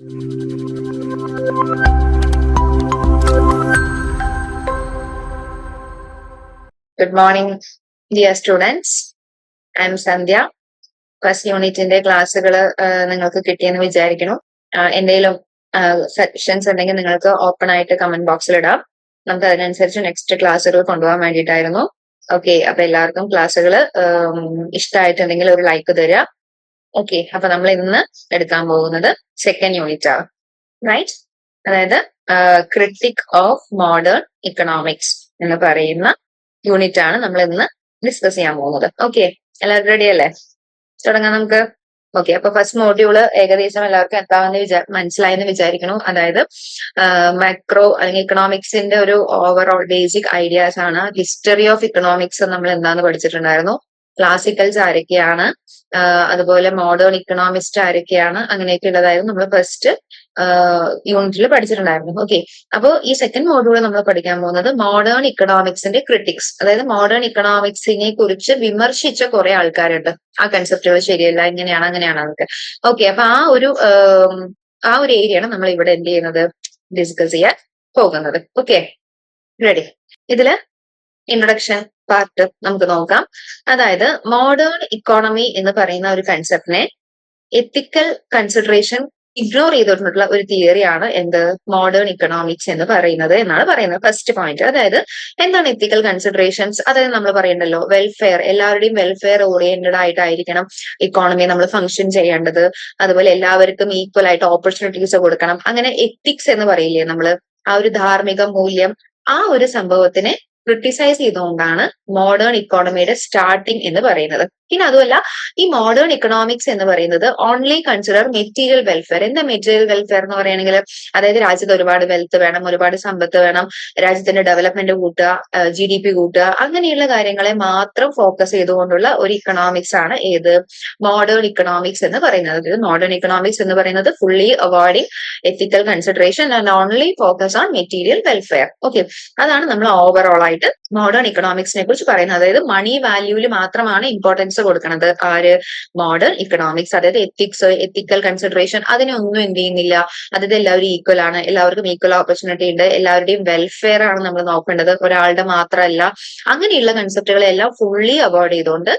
Good morning, dear students. I am Sandhya. First യൂണിറ്റിന്റെ ക്ലാസ്സുകൾ നിങ്ങൾക്ക് കിട്ടിയെന്ന് വിചാരിക്കണം. എന്തെങ്കിലും സെക്ഷൻസ് ഉണ്ടെങ്കിൽ നിങ്ങൾക്ക് ഓപ്പൺ ആയിട്ട് കമന്റ് ബോക്സിൽ ഇടാം. നമുക്ക് അതിനനുസരിച്ച് നെക്സ്റ്റ് ക്ലാസ്സുകൾ കൊണ്ടുപോകാൻ വേണ്ടിയിട്ടായിരുന്നു. ഓക്കെ, അപ്പൊ എല്ലാവർക്കും ക്ലാസ്സുകൾ ഇഷ്ടമായിട്ടുണ്ടെങ്കിൽ ഒരു ലൈക്ക് തരിക. ഓക്കെ, അപ്പൊ നമ്മൾ ഇന്ന് എടുക്കാൻ പോകുന്നത് സെക്കൻഡ് യൂണിറ്റ് ആണ്, റൈറ്റ്? അതായത് ക്രിട്ടിക് ഓഫ് മോഡേൺ ഇക്കണോമിക്സ് എന്ന് പറയുന്ന യൂണിറ്റ് ആണ് നമ്മൾ ഇന്ന് ഡിസ്കസ് ചെയ്യാൻ പോകുന്നത്. ഓക്കെ, എല്ലാവരും റെഡി അല്ലേ? തുടങ്ങാം നമുക്ക്. ഓക്കെ, അപ്പൊ ഫസ്റ്റ് മോഡ്യൂള് ഏകദേശം എല്ലാവർക്കും എന്താണെന്ന് മനസ്സിലായെന്ന് വിചാരിക്കണം. അതായത് മാക്രോ അല്ലെങ്കിൽ ഇക്കണോമിക്സിന്റെ ഒരു ഓവറോൾ ബേസിക് ഐഡിയാസ് ആണ്. ഹിസ്റ്ററി ഓഫ് ഇക്കണോമിക്സ് നമ്മൾ എന്താന്ന് പഠിച്ചിട്ടുണ്ടായിരുന്നു, ക്ലാസിക്കൽസ് ആരൊക്കെയാണ്, അതുപോലെ മോഡേൺ ഇക്കണോമിസ്റ്റ് ആരൊക്കെയാണ്, അങ്ങനെയൊക്കെ ഉള്ളതായിരുന്നു നമ്മൾ ഫസ്റ്റ് യൂണിറ്റിൽ പഠിച്ചിട്ടുണ്ടായിരുന്നു. ഓക്കെ, അപ്പോൾ ഈ സെക്കൻഡ് മോഡ്യൂൾ നമ്മൾ പഠിക്കാൻ പോകുന്നത് മോഡേൺ ഇക്കണോമിക്സിന്റെ ക്രിട്ടിക്സ്, അതായത് മോഡേൺ ഇക്കണോമിക്സിനെ കുറിച്ച് വിമർശിച്ച കുറെ ആൾക്കാരുണ്ട്. ആ കൺസെപ്റ്റുകൾ ശരിയല്ല, ഇങ്ങനെയാണ് അങ്ങനെയാണ് എന്നൊക്കെ. ഓക്കെ, അപ്പൊ ആ ഒരു ഏരിയയാണ് നമ്മൾ ഇവിടെ എന്ത് ചെയ്യുന്നത്, ഡിസ്കസ് ചെയ്യാൻ പോകുന്നത്. Okay, ready? ഇതില് ഇൻട്രൊഡക്ഷൻ പാർട്ട് നമുക്ക് നോക്കാം. അതായത് മോഡേൺ ഇക്കോണമി എന്ന് പറയുന്ന ഒരു കൺസെപ്റ്റിനെ എത്തിക്കൽ കൺസിഡറേഷൻ ഇഗ്നോർ ചെയ്തിട്ടുള്ള ഒരു തിയറിയാണ് എന്ത്, മോഡേൺ ഇക്കണോമിക്സ് എന്ന് പറയുന്നത് എന്നാണ് പറയുന്നത്. ഫസ്റ്റ് പോയിന്റ്, അതായത് എന്താണ് എത്തിക്കൽ കൺസിഡറേഷൻസ്? അതായത് നമ്മൾ പറയണ്ടല്ലോ, വെൽഫെയർ, എല്ലാവരുടെയും വെൽഫെയർ ഓറിയന്റഡ് ആയിട്ടായിരിക്കണം ഇക്കോണമി നമ്മൾ ഫംഗ്ഷൻ ചെയ്യേണ്ടത്. അതുപോലെ എല്ലാവർക്കും ഈക്വൽ ആയിട്ട് ഓപ്പർച്യൂണിറ്റീസ് കൊടുക്കണം. അങ്ങനെ എത്തിക്സ് എന്ന് പറയില്ലേ നമ്മള്, ആ ഒരു ധാർമ്മിക മൂല്യം, ആ ഒരു സംഭവത്തിനെ ക്രിട്ടിസൈസ് ചെയ്തുകൊണ്ടാണ് മോഡേൺ ഇക്കോണമിയുടെ സ്റ്റാർട്ടിങ് എന്ന് പറയുന്നത്. പിന്നെ അതുമല്ല, ഈ മോഡേൺ ഇക്കണോമിക്സ് എന്ന് പറയുന്നത് ഓൺലി കൺസിഡർ മെറ്റീരിയൽ വെൽഫെയർ. എന്താ മെറ്റീരിയൽ വെൽഫെയർ എന്ന് പറയുകയാണെങ്കിൽ, അതായത് രാജ്യത്ത് ഒരുപാട് വെൽത്ത് വേണം, ഒരുപാട് സമ്പത്ത് വേണം, രാജ്യത്തിന്റെ ഡെവലപ്മെന്റ് കൂട്ടുക, GDP കൂട്ടുക, അങ്ങനെയുള്ള കാര്യങ്ങളെ മാത്രം ഫോക്കസ് ചെയ്തുകൊണ്ടുള്ള ഒരു ഇക്കണോമിക്സ് ആണ് ഏത്, മോഡേൺ ഇക്കണോമിക്സ് എന്ന് പറയുന്നത്. മോഡേൺ ഇക്കണോമിക്സ് എന്ന് പറയുന്നത് fully avoiding ethical consideration and only focus on material welfare. Okay, അതാണ് നമ്മൾ ഓവറോൾ ആയിട്ട് മോഡേൺ ഇക്കണോമിക്സിനെ കുറിച്ച് പറയുന്നത്. അതായത് മണി വാല്യൂവിൽ മാത്രമാണ് ഇമ്പോർട്ടൻസ് കൊടുക്കുന്നത് ആര്, മോഡേൺ ഇക്കണോമിക്സ്. അതായത് എത്തിക്സ്, എത്തിക്കൽ കൺസിഡറേഷൻ, അതിനൊന്നും എന്ത് ചെയ്യുന്നില്ല. അതായത് എല്ലാവരും ഈക്വൽ ആണ്, എല്ലാവർക്കും ഈക്വൽ ഓപ്പർച്യൂണിറ്റി ഉണ്ട്, എല്ലാവരുടെയും വെൽഫെയർ ആണ് നമ്മൾ നോക്കേണ്ടത്, ഒരാളുടെ മാത്രമല്ല. അങ്ങനെയുള്ള കൺസെപ്റ്റുകളെല്ലാം ഫുള്ളി അവോയ്ഡ് ചെയ്തുകൊണ്ട്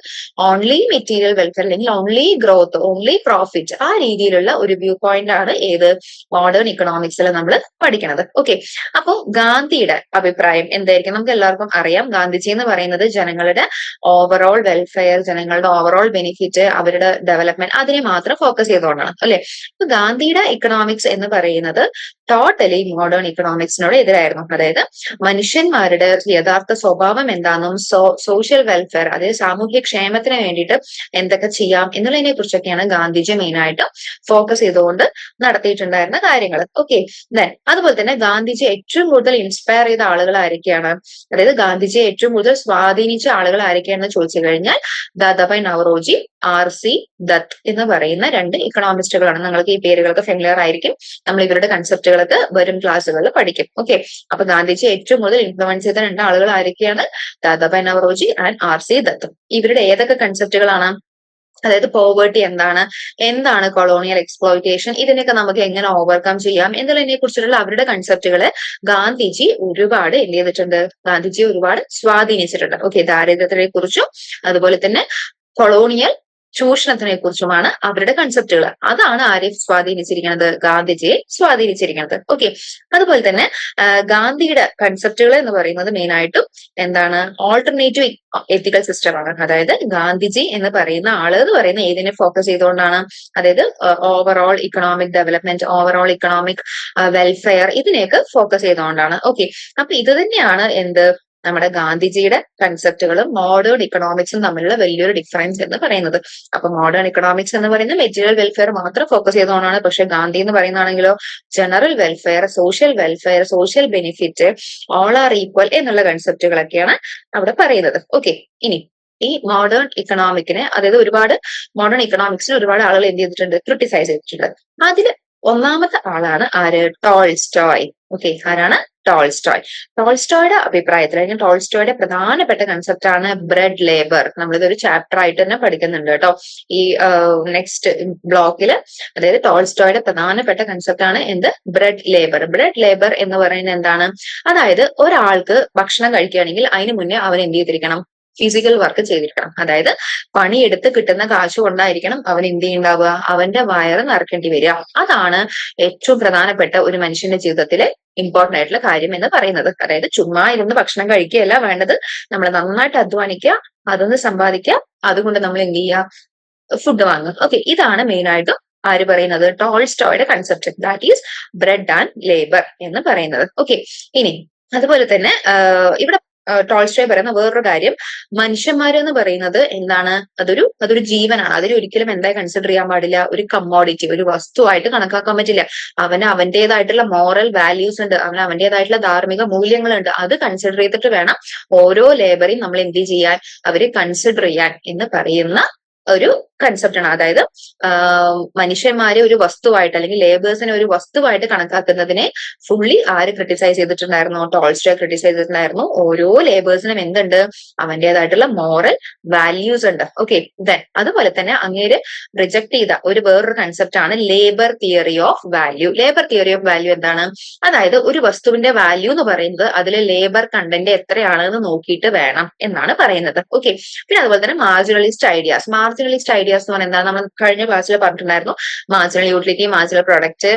ഓൺലി മെറ്റീരിയൽ വെൽഫെയർ അല്ലെങ്കിൽ ഓൺലി ഗ്രോത്ത്, ഓൺലി പ്രോഫിറ്റ്, ആ രീതിയിലുള്ള ഒരു വ്യൂ പോയിന്റ് ആണ് ഏത്, മോഡേൺ ഇക്കണോമിക്സിൽ നമ്മൾ പഠിക്കുന്നത്. ഓക്കെ, അപ്പൊ ഗാന്ധിയുടെ അഭിപ്രായം എന്തായിരിക്കും? നമുക്ക് എല്ലാവർക്കും അറിയാം, ഗാന്ധിജി എന്ന് പറയുന്നത് ജനങ്ങളുടെ ഓവറോൾ വെൽഫെയർ, ജനങ്ങളുടെ ഓവറോൾ ബെനിഫിറ്റ്, അവരുടെ ഡെവലപ്മെന്റ്, അതിനെ മാത്രം ഫോക്കസ് ചെയ്തുകൊണ്ടാണ് അല്ലെ. അപ്പൊ ഗാന്ധിയുടെ ഇക്കണോമിക്സ് എന്ന് പറയുന്നത് ടോട്ടലി മോഡേൺ ഇക്കണോമിക്സിനോട് എതിരായിരുന്നു. അതായത് മനുഷ്യന്മാരുടെ യഥാർത്ഥ സ്വഭാവം എന്താണെന്നും സോഷ്യൽ വെൽഫെയർ, അതായത് സാമൂഹ്യ ക്ഷേമത്തിന് വേണ്ടിയിട്ട് എന്തൊക്കെ ചെയ്യാം എന്നുള്ളതിനെ കുറിച്ചൊക്കെയാണ് ഗാന്ധിജി മെയിൻ ആയിട്ട് ഫോക്കസ് ചെയ്തുകൊണ്ട് നടത്തിയിട്ടുണ്ടായിരുന്ന കാര്യങ്ങൾ. ഓക്കെ, അതുപോലെ തന്നെ ഗാന്ധിജി ഏറ്റവും കൂടുതൽ ഇൻസ്പയർ ചെയ്ത ആളുകൾ ആരൊക്കെയാണ്, അതായത് ഗാന്ധിജിയെ ഏറ്റവും കൂടുതൽ സ്വാധീനിച്ച ആളുകൾ ആരൊക്കെയാണെന്ന് ചോദിച്ചു കഴിഞ്ഞാൽ ദാദാഭായ് നവറോജി, RC ദത്ത് എന്ന് പറയുന്ന രണ്ട് ഇക്കണോമിസ്റ്റുകളാണ്. നിങ്ങൾക്ക് ഈ പേരുകൾക്ക് ഫെമിലിയർ ആയിരിക്കും, നമ്മൾ ഇവരുടെ കൺസെപ്റ്റുകളൊക്കെ വരും ക്ലാസ്സുകളിൽ പഠിക്കും. ഓക്കെ, അപ്പൊ ഗാന്ധിജി ഏറ്റവും കൂടുതൽ ഇൻഫ്ലുവൻസ് ചെയ്ത രണ്ട് ആളുകൾ ആരൊക്കെയാണ്, ദാദാഭായ് നവറോജി ആൻഡ് RC ദത്ത്. ഇവരുടെ ഏതൊക്കെ കൺസെപ്റ്റുകളാണ്, അതായത് പോവേർട്ടി എന്താണ് കൊളോണിയൽ എക്സ്പ്ലോയിറ്റേഷൻ, ഇതിനൊക്കെ നമുക്ക് എങ്ങനെ ഓവർകം ചെയ്യാം എന്നുള്ളതിനെ കുറിച്ചിട്ടുള്ള അവരുടെ കൺസെപ്റ്റുകളെ ഗാന്ധിജി ഒരുപാട് എന്ത് ചെയ്തിട്ടുണ്ട്, ഗാന്ധിജി ഒരുപാട് സ്വാധീനിച്ചിട്ടുണ്ട്. ഓക്കെ, ദാരിദ്ര്യത്തിനെ കുറിച്ചും അതുപോലെ തന്നെ കൊളോണിയൽ ചൂഷണത്തിനെ കുറിച്ചുമാണ് അവരുടെ കൺസെപ്റ്റുകൾ. അതാണ് ആരെ സ്വാധീനിച്ചിരിക്കുന്നത്, ഗാന്ധിജിയെ സ്വാധീനിച്ചിരിക്കുന്നത്. ഓക്കെ, അതുപോലെ തന്നെ ഗാന്ധിയുടെ കൺസെപ്റ്റുകൾ എന്ന് പറയുന്നത് മെയിൻ ആയിട്ടും എന്താണ്, ഓൾട്ടർനേറ്റീവ് എത്തിക്കൽ സിസ്റ്റം ആണ്. അതായത് ഗാന്ധിജി എന്ന് പറയുന്ന ആള് എന്ന് പറയുന്ന ഏതിനെ ഫോക്കസ് ചെയ്തുകൊണ്ടാണ്, അതായത് overall economic development, overall economic welfare, ഇതിനെയൊക്കെ ഫോക്കസ് ചെയ്തുകൊണ്ടാണ്. ഓക്കെ, അപ്പൊ ഇത് തന്നെയാണ് എന്ത്, നമ്മുടെ ഗാന്ധിജിയുടെ കൺസെപ്റ്റുകളും മോഡേൺ ഇക്കണോമിക്സും തമ്മിലുള്ള വലിയൊരു ഡിഫറൻസ് എന്ന് പറയുന്നത്. അപ്പൊ മോഡേൺ ഇക്കണോമിക്സ് എന്ന് പറയുന്നത് മെറ്റീരിയൽ വെൽഫെയർ മാത്രം ഫോക്കസ് ചെയ്തുകൊണ്ടാണ്. പക്ഷെ ഗാന്ധി എന്ന് പറയുന്നതാണെങ്കിലോ general welfare, social benefit, all are equal എന്നുള്ള കൺസെപ്റ്റുകളൊക്കെയാണ് അവിടെ പറയുന്നത്. ഓക്കെ, ഇനി ഈ മോഡേൺ ഇക്കണോമിക്കിനെ, അതായത് മോഡേൺ ഇക്കണോമിക്സിന് ഒരുപാട് ആളുകൾ എന്ത് ചെയ്തിട്ടുണ്ട്, ക്രിട്ടിസൈസ് ചെയ്തിട്ടുണ്ട്. അതിൽ ഒന്നാമത്തെ ആളാണ് ആര്, ടോൾസ്റ്റോയ്. ഓക്കെ, ആരാണ്, ടോൾസ്റ്റോയ്. ടോൾസ്റ്റോയുടെ അഭിപ്രായത്തിൽ അല്ലെങ്കിൽ ടോൾസ്റ്റോയുടെ പ്രധാനപ്പെട്ട കൺസെപ്റ്റ് ആണ് ബ്രെഡ് ലേബർ. നമ്മളിതൊരു ചാപ്റ്റർ ആയിട്ട് തന്നെ പഠിക്കുന്നുണ്ട് കേട്ടോ ഈ നെക്സ്റ്റ് ബ്ലോക്കില്. അതായത് ടോൾസ്റ്റോയുടെ പ്രധാനപ്പെട്ട കൺസെപ്റ്റ് ആണ് എന്ത്? Bread labour. ബ്രെഡ് ലേബർ എന്ന് പറയുന്നത് എന്താണ്? അതായത് ഒരാൾക്ക് ഭക്ഷണം കഴിക്കുകയാണെങ്കിൽ അതിന് മുന്നേ അവൻ എന്ത് ചെയ്തിരിക്കണം? ഫിസിക്കൽ വർക്ക് ചെയ്തിരിക്കണം. അതായത് പണിയെടുത്ത് കിട്ടുന്ന കാശ് കൊണ്ടായിരിക്കണം അവൻ എന്ത് ചെയ്യുണ്ടാവുക? അവന്റെ വയറ് നിറക്കേണ്ടി വരിക. അതാണ് ഏറ്റവും പ്രധാനപ്പെട്ട ഒരു മനുഷ്യന്റെ ജീവിതത്തിലെ ഇമ്പോർട്ടന്റ് ആയിട്ടുള്ള കാര്യം എന്ന് പറയുന്നത്. അതായത് ചുമ്മാ ഇരുന്ന് ഭക്ഷണം കഴിക്കുകയല്ല വേണ്ടത്, നമ്മൾ നന്നായിട്ട് അധ്വാനിക്കുക, അതൊന്ന് സമ്പാദിക്കുക, അതുകൊണ്ട് നമ്മൾ എന്ത് ചെയ്യുക? ഫുഡ് വാങ്ങുക. ഓക്കെ, ഇതാണ് മെയിൻ ആയിട്ട് ആര് പറയുന്നത്? ടോൾസ്റ്റോയുടെ concept, that is bread and labour എന്ന് പറയുന്നത്. ഓക്കെ, ഇനി അതുപോലെ തന്നെ ഇവിടെ ടോൾസ്റ്റോയ് പറയുന്ന വേറൊരു കാര്യം, മനുഷ്യന്മാരെന്ന് പറയുന്നത് എന്താണ്? അതൊരു ജീവനാണ്. അതിൽ ഒരിക്കലും എന്തായി കൺസിഡർ ചെയ്യാൻ പാടില്ല? ഒരു കമ്മോഡിറ്റി, ഒരു വസ്തുവായിട്ട് കണക്കാക്കാൻ പറ്റില്ല. അവന് അവന്റേതായിട്ടുള്ള മോറൽ വാല്യൂസ് ഉണ്ട്, അവന് അവന്റേതായിട്ടുള്ള ധാർമ്മിക മൂല്യങ്ങളുണ്ട്. അത് കൺസിഡർ ചെയ്തിട്ട് വേണം ഓരോ ലേബറേയും നമ്മൾ എന്ത് ചെയ്യാൻ, അവരെ കൺസിഡർ ചെയ്യാൻ എന്ന് പറയുന്ന ഒരു കൺസെപ്റ്റ് ആണ്. അതായത് മനുഷ്യന്മാരെ ഒരു വസ്തുവായിട്ട് അല്ലെങ്കിൽ ലേബേഴ്സിനെ ഒരു വസ്തുവായിട്ട് കണക്കാക്കുന്നതിനെ ഫുള്ളി ആര് ക്രിട്ടിസൈസ് ചെയ്തിട്ടുണ്ടായിരുന്നു? ടോൾസ്റ്റോയ് ക്രിട്ടിസൈസ് ചെയ്തിട്ടുണ്ടായിരുന്നു. ഓരോ ലേബേഴ്സിനും എന്തുണ്ട്? അവന്റേതായിട്ടുള്ള മോറൽ വാല്യൂസ് ഉണ്ട്. ഓക്കെ, ദെൻ അതുപോലെ തന്നെ അങ്ങേര് റിജക്ട് ചെയ്ത വേറൊരു കൺസെപ്റ്റ് ആണ് labour theory of value. Labour theory of value എന്താണ്? അതായത് ഒരു വസ്തുവിന്റെ വാല്യൂ എന്ന് പറയുന്നത് അതിലെ ലേബർ കണ്ടന്റ് എത്രയാണെന്ന് നോക്കിയിട്ട് വേണം എന്നാണ് പറയുന്നത്. ഓക്കെ, പിന്നെ അതുപോലെ തന്നെ മാർജിനലിസ്റ്റ് ഐഡിയാസ്. മാർജിനലിസ്റ്റ് ഐഡിയാസ് എന്ന് പറഞ്ഞാൽ എന്താ? നമ്മൾ കഴിഞ്ഞ ക്ലാസ്സിൽ പറഞ്ഞിട്ടുണ്ടായിരുന്നു. Marginal utility, marginal product,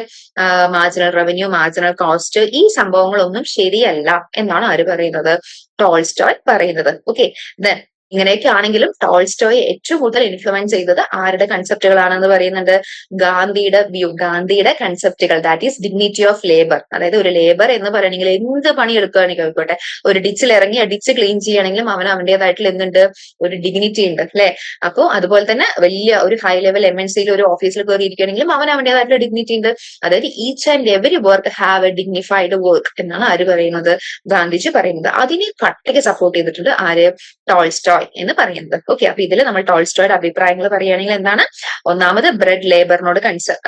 marginal revenue, marginal cost, ഈ സംഭവങ്ങളൊന്നും ശരിയല്ല എന്നാണ് ആര് പറയുന്നത്? ടോൾസ്റ്റോയ് പറയുന്നത്. ഓക്കെ, ദെൻ ഇങ്ങനെയൊക്കെ ആണെങ്കിലും ടോൾസ്റ്റോയെ ഏറ്റവും കൂടുതൽ ഇൻഫ്ലുവൻസ് ചെയ്തത് ആരുടെ കൺസെപ്റ്റുകളാണെന്ന് പറയുന്നുണ്ട്? ഗാന്ധിയുടെ വ്യൂ, ഗാന്ധിയുടെ കൺസെപ്റ്റുകൾ, that is dignity of labour. അതായത് ഒരു ലേബർ എന്ന് പറയണമെങ്കിൽ എന്ത് പണി എടുക്കുകയാണെങ്കിൽ ആയിക്കോട്ടെ, ഒരു ഡിച്ചിൽ ഇറങ്ങി ഡിച്ച് ക്ലീൻ ചെയ്യണമെങ്കിലും അവന് അവന്റേതായിട്ടുള്ള എന്തുണ്ട്? ഒരു ഡിഗ്നിറ്റി ഉണ്ട് അല്ലെ? അപ്പോ അതുപോലെ തന്നെ വലിയ ഒരു ഹൈ ലെവൽ MNCയിൽ ഒരു ഓഫീസിൽ കയറി ഇരിക്കുകയാണെങ്കിലും അവന് അവന്റേതായിട്ടുള്ള ഡിഗ്നിറ്റി ഉണ്ട്. അതായത് each and every work have A dignified work എന്നാണ് ആര് പറയുന്നത്? ഗാന്ധിജി പറയുന്നത്. അതിനെ കട്ടയ്ക്ക് സപ്പോർട്ട് ചെയ്തിട്ടുണ്ട് ആര്? ടോൾസ്റ്റോയ് എന്ന് പറയുന്നത്. ഓക്കെ, അപ്പൊ ഇതിൽ നമ്മൾ ടോൾസ്റ്റോയുടെ അഭിപ്രായങ്ങൾ പറയുകയാണെങ്കിൽ എന്താണ്? ഒന്നാമത് ബ്രെഡ് ലേബറിനോട്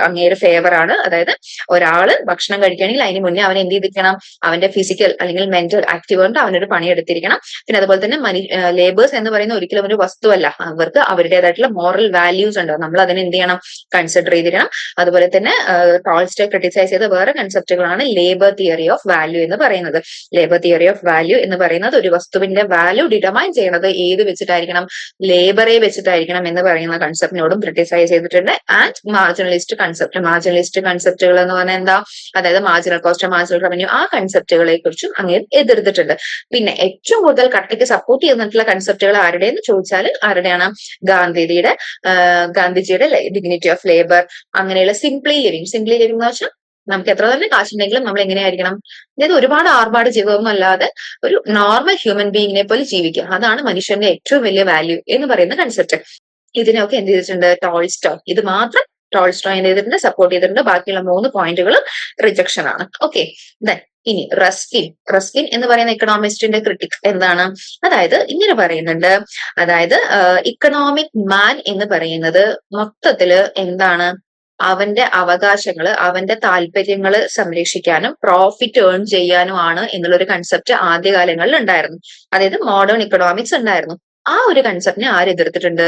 അങ്ങേര് ഫേവർ ആണ്. അതായത് ഒരാള് ഭക്ഷണം കഴിക്കുകയാണെങ്കിൽ അതിന് മുന്നേ അവൻ എന്ത് ചെയ്തിരിക്കണം? അവന്റെ ഫിസിക്കൽ അല്ലെങ്കിൽ മെന്റൽ ആക്റ്റീവ് കൊണ്ട് അവനൊരു പണി എടുത്തിരിക്കണം. പിന്നെ അതുപോലെ തന്നെ ലേബേഴ്സ് എന്ന് പറയുന്ന ഒരിക്കലും ഒരു വസ്തുവല്ല, അവർക്ക് അവരുടേതായിട്ടുള്ള മോറൽ വാല്യൂസ് ഉണ്ട്, നമ്മൾ അതിനെ എന്ത് ചെയ്യണം? കൺസിഡർ ചെയ്തിരിക്കണം. അതുപോലെ തന്നെ ടോൾസ്റ്റോയ് ക്രിട്ടിസൈസ് ചെയ്ത വേറെ കൺസെപ്റ്റുകളാണ് ലേബർ തിയറി ഓഫ് വാല്യൂ എന്ന് പറയുന്നത്. ലേബർ തിയറി ഓഫ് വാല്യൂ എന്ന് പറയുന്നത് ഒരു വസ്തുവിന്റെ വാല്യൂ ഡിറ്റർമൈൻ ചെയ്യുന്നത് ഏത് വെച്ചിട്ടായിരിക്കണം? ലേബറെ വെച്ചിട്ടായിരിക്കണം എന്ന് പറയുന്ന കൺസെപ്റ്റിനോടും ക്രിട്ടിസൈസ് ചെയ്തിട്ടുണ്ട്. ആൻഡ് മാർജിനലിസ്റ്റ് കൺസെപ്റ്റുകൾ എന്ന് പറഞ്ഞാൽ എന്താ? അതായത് മാർജിനൽ കോസ്റ്റ്, മാർജിനൽ റവന്യൂ, ആ കൺസെപ്റ്റുകളെ കുറിച്ചും അങ്ങനെ എതിർത്തിട്ടുണ്ട്. പിന്നെ ഏറ്റവും കൂടുതൽ കട്ടയ്ക്ക് സപ്പോർട്ട് ചെയ്തിട്ടുള്ള കൺസെപ്റ്റുകൾ ആരുടെയെന്ന് ചോദിച്ചാൽ ആരുടെയാണ്? ഗാന്ധിജിയുടെ ഡിഗ്നിറ്റി ഓഫ് ലേബർ, അങ്ങനെയുള്ള സിംപ്ലി ലിവിങ് എന്ന് വെച്ചാൽ നമുക്ക് എത്ര തന്നെ കാശുണ്ടെങ്കിലും നമ്മൾ എങ്ങനെയായിരിക്കണം? അതായത് ഒരുപാട് ആർഭാട് ജീവിതമൊന്നും അല്ലാതെ ഒരു നോർമൽ ഹ്യൂമൻ ബീയിങ്ങിനെ പോലെ ജീവിക്കുക, അതാണ് മനുഷ്യന്റെ ഏറ്റവും വലിയ വാല്യൂ എന്ന് പറയുന്ന കൺസെപ്റ്റ്. ഇതിനൊക്കെ എന്ത് ചെയ്തിട്ടുണ്ട്? ടോൾസ്റ്റോയ്. ഇത് മാത്രം ടോൾസ്റ്റോയ് എന്ത് ചെയ്തിട്ടുണ്ട്? സപ്പോർട്ട് ചെയ്തിട്ടുണ്ട്. ബാക്കിയുള്ള 3 പോയിന്റുകൾ റിജക്ഷൻ ആണ്. ഓക്കെ, ദെൻ ഇനി റസ്കിൻ എന്ന് പറയുന്ന ഇക്കണോമിസ്റ്റിന്റെ ക്രിട്ടിക് എന്താണ്? അതായത് ഇങ്ങനെ പറയുന്നുണ്ട്, അതായത് ഇക്കണോമിക് മാൻ എന്ന് പറയുന്നത് മൊത്തത്തില് എന്താണ്? അവന്റെ അവകാശങ്ങള്, അവന്റെ താല്പര്യങ്ങള് സംരക്ഷിക്കാനും പ്രോഫിറ്റ് ഏൺ ചെയ്യാനും ആണ് എന്നുള്ളൊരു കൺസെപ്റ്റ് ആദ്യകാലങ്ങളിൽ ഉണ്ടായിരുന്നു. അതായത് മോഡേൺ ഇക്കണോമിക്സ് ഉണ്ടായിരുന്നു. ആ ഒരു കൺസെപ്റ്റിനെ ആര് എതിർത്തിട്ടുണ്ട്?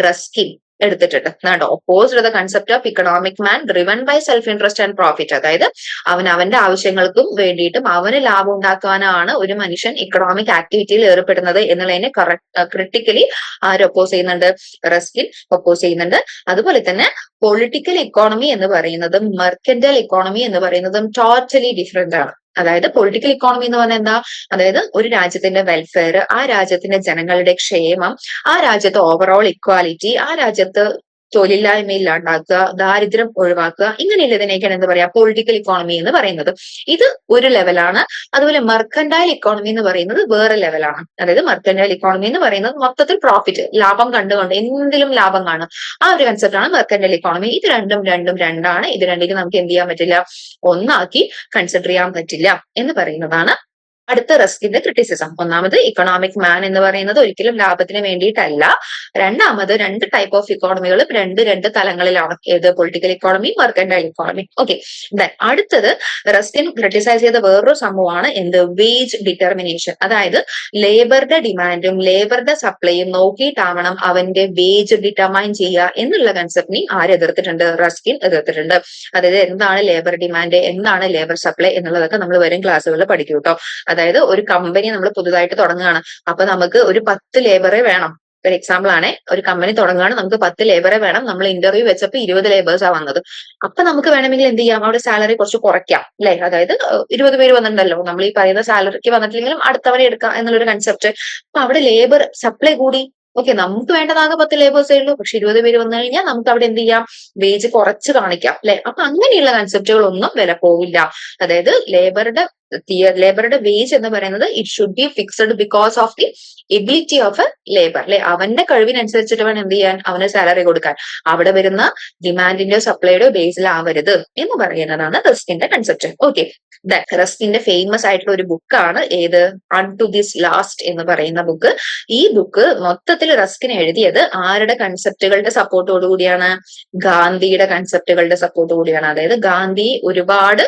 റസ്കിൻ എടുത്തിട്ടുണ്ട്. Opposed the concept of economic man driven by self interest and profit. അതായത് അവന്റെ ആവശ്യങ്ങൾക്കും വേണ്ടിയിട്ടും അവന് ലാഭം ഉണ്ടാക്കാനാണ് ഒരു മനുഷ്യൻ ഇക്കണോമിക് ആക്ടിവിറ്റിയിൽ ഏർപ്പെടുന്നത് എന്നുള്ളതിനെ ക്രിട്ടിക്കലി ആര് ഒപ്പോസ് ചെയ്യുന്നുണ്ട്? റസ്കിൻ ഒപ്പോസ് ചെയ്യുന്നുണ്ട്. അതുപോലെ തന്നെ പൊളിറ്റിക്കൽ ഇക്കോണമി എന്ന് പറയുന്നതും മെർക്കന്റൈൽ ഇക്കോണമി എന്ന് പറയുന്നതും ടോട്ടലി ഡിഫറെന്റ് ആണ്. അതായത് പൊളിറ്റിക്കൽ ഇക്കോണമി എന്ന് പറഞ്ഞാൽ എന്താ? അതായത് ഒരു രാജ്യത്തിന്റെ വെൽഫെയർ, ആ രാജ്യത്തിന്റെ ജനങ്ങളുടെ ക്ഷേമം, ആ രാജ്യത്തെ ഓവറോൾ ഇക്വാലിറ്റി, ആ രാജ്യത്ത് തൊഴിലില്ലായ്മ ഇല്ലാണ്ടാക്കുക, ദാരിദ്ര്യം ഒഴിവാക്കുക, ഇങ്ങനെയുള്ളതിനേക്കാണ് എന്ത് പറയാ? പൊളിറ്റിക്കൽ ഇക്കോണമി എന്ന് പറയുന്നത്. ഇത് ഒരു ലെവലാണ്. അതുപോലെ മെർക്കന്റൈൽ ഇക്കോണമി എന്ന് പറയുന്നത് വേറെ ലെവലാണ്. അതായത് മെർക്കന്റൈൽ ഇക്കോണമി എന്ന് പറയുന്നത് മൊത്തത്തിൽ പ്രോഫിറ്റ്, ലാഭം കണ്ടുകൊണ്ട് എന്തിലും ലാഭം കാണും, ആ ഒരു കൺസെപ്റ്റ് ആണ് മെർക്കന്റൈൽ ഇക്കോണമി. ഇത് രണ്ടാണ്. ഇത് രണ്ടിനും നമുക്ക് എന്ത് ചെയ്യാൻ പറ്റില്ല? ഒന്നാക്കി കൺസിഡർ ചെയ്യാൻ പറ്റില്ല എന്ന് പറയുന്നതാണ് അടുത്ത റസ്കിന്റെ ക്രിറ്റിസിസം. ഒന്നാമത് ഇക്കണോമിക് മാൻ എന്ന് പറയുന്നത് ഒരിക്കലും ലാഭത്തിന് വേണ്ടിയിട്ടല്ല. രണ്ടാമത് രണ്ട് ടൈപ്പ് ഓഫ് ഇക്കോണമികൾ രണ്ട് തലങ്ങളിലാണ്. ഏത്? Political economy, mercantile economy. Okay. അടുത്തത് റസ്കിൻ ക്രിട്ടിസൈസ് ചെയ്ത വേറൊരു സംഭവമാണ് എന്ത്? Wage determination. അതായത് ലേബറുടെ ഡിമാൻഡും ലേബറുടെ സപ്ലൈയും നോക്കിയിട്ടാവണം അവന്റെ വേജ് ഡിറ്റർമൈൻ ചെയ്യുക എന്നുള്ള കൺസെപ്റ്റിനെ ആര് എതിർത്തിട്ടുണ്ട്? റസ്കിൻ എതിർത്തിട്ടുണ്ട്. അതായത് എന്താണ് ലേബർ ഡിമാൻഡ്, എന്താണ് ലേബർ സപ്ലൈ എന്നുള്ളതൊക്കെ നമ്മൾ വരും ക്ലാസ്സുകളിൽ പഠിക്കും കേട്ടോ. അതായത് ഒരു കമ്പനി നമ്മൾ പുതുതായിട്ട് തുടങ്ങുകയാണ്, അപ്പൊ നമുക്ക് ഒരു 10 ലേബറെ വേണം. ഒരു എക്സാമ്പിൾ ആണ്, ഒരു കമ്പനി തുടങ്ങുകയാണ്, നമുക്ക് 10 ലേബറെ വേണം. നമ്മൾ ഇന്റർവ്യൂ വെച്ചപ്പോൾ 20 ലേബേഴ്സാ വന്നത്. അപ്പൊ നമുക്ക് വേണമെങ്കിൽ എന്ത് ചെയ്യാം? അവിടെ സാലറി കുറച്ച് കുറയ്ക്കാം, അല്ലെ? അതായത് 20 പേര് വന്നിട്ടുണ്ടല്ലോ, നമ്മൾ ഈ പറയുന്ന സാലറിക്ക് വന്നിട്ടില്ലെങ്കിലും അടുത്തവണ എടുക്കാം എന്നുള്ളൊരു കൺസെപ്റ്റ്. അപ്പൊ അവിടെ ലേബർ സപ്ലൈ കൂടി. ഓക്കെ, നമുക്ക് വേണ്ടതാകെ 10 ലേബേഴ്സേ ഉള്ളൂ, പക്ഷെ 20 പേര് വന്നു കഴിഞ്ഞാൽ നമുക്ക് അവിടെ എന്ത് ചെയ്യാം? വേജ് കുറച്ച് കാണിക്കാം, അല്ലെ? അപ്പൊ അങ്ങനെയുള്ള കൺസെപ്റ്റുകളൊന്നും വില പോവില്ല. അതായത് ലേബറുടെ വേജ് എന്ന് പറയുന്നത് it should be fixed because of the ability of A labour, അല്ലെ? അവന്റെ കഴിവിനനുസരിച്ചിട്ട് വേണം എന്ത് ചെയ്യാൻ? അവന് സാലറി കൊടുക്കാൻ. അവിടെ വരുന്ന ഡിമാൻഡിന്റെയോ സപ്ലൈയുടെയോ ബേസിലാവരുത് എന്ന് പറയുന്നതാണ് റസ്കിന്റെ കൺസെപ്റ്റ്. ഓക്കെ, റസ്കിന്റെ ഫേമസ് ആയിട്ടുള്ള ഒരു ബുക്കാണ് ഏത്? അൺ ടു ദിസ് ലാസ്റ്റ് എന്ന് പറയുന്ന ബുക്ക്. ഈ ബുക്ക് മൊത്തത്തിൽ റസ്കിന് എഴുതിയത് ആരുടെ കൺസെപ്റ്റുകളുടെ സപ്പോർട്ടോടു കൂടിയാണ്? ഗാന്ധിയുടെ കൺസെപ്റ്റുകളുടെ സപ്പോർട്ട് കൂടിയാണ്. അതായത് ഗാന്ധി ഒരുപാട്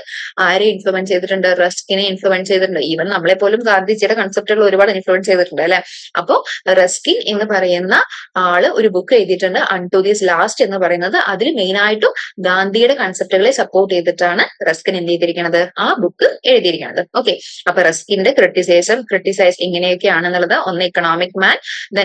ആരെ ഇൻഫ്ലുവൻസ് ചെയ്തിട്ടുണ്ട്? റസ്കിനെ ഇൻഫ്ലുവൻസ് ചെയ്തിട്ടുണ്ട്. ഈവൻ നമ്മളെ പോലും ഗാന്ധിജിയുടെ കൺസെപ്റ്റുകൾ ഒരുപാട് ഇൻഫ്ലുവൻസ് ചെയ്തിട്ടുണ്ട്, അല്ലെ? അപ്പോ റസ്കിൻ എന്ന് പറയുന്ന ആള് ഒരു ബുക്ക് എഴുതിയിട്ടുണ്ട്, അൺ ടു ദിസ് ലാസ്റ്റ് എന്ന് പറയുന്നത്. അതിൽ മെയിൻ ആയിട്ടും ഗാന്ധിയുടെ കൺസെപ്റ്റുകളെ സപ്പോർട്ട് ചെയ്തിട്ടാണ് റസ്കിൻ എന്ത് ചെയ്തിരിക്കുന്നത്? ആ ബുക്ക് എഴുതിയിരിക്കുന്നത്. ഓക്കെ, അപ്പൊ റസ്കിന്റെ ക്രിട്ടിസൈസ് ഇങ്ങനെയൊക്കെയാണെന്നുള്ളത്. ഒന്ന് ഇക്കണോമിക് മാൻ,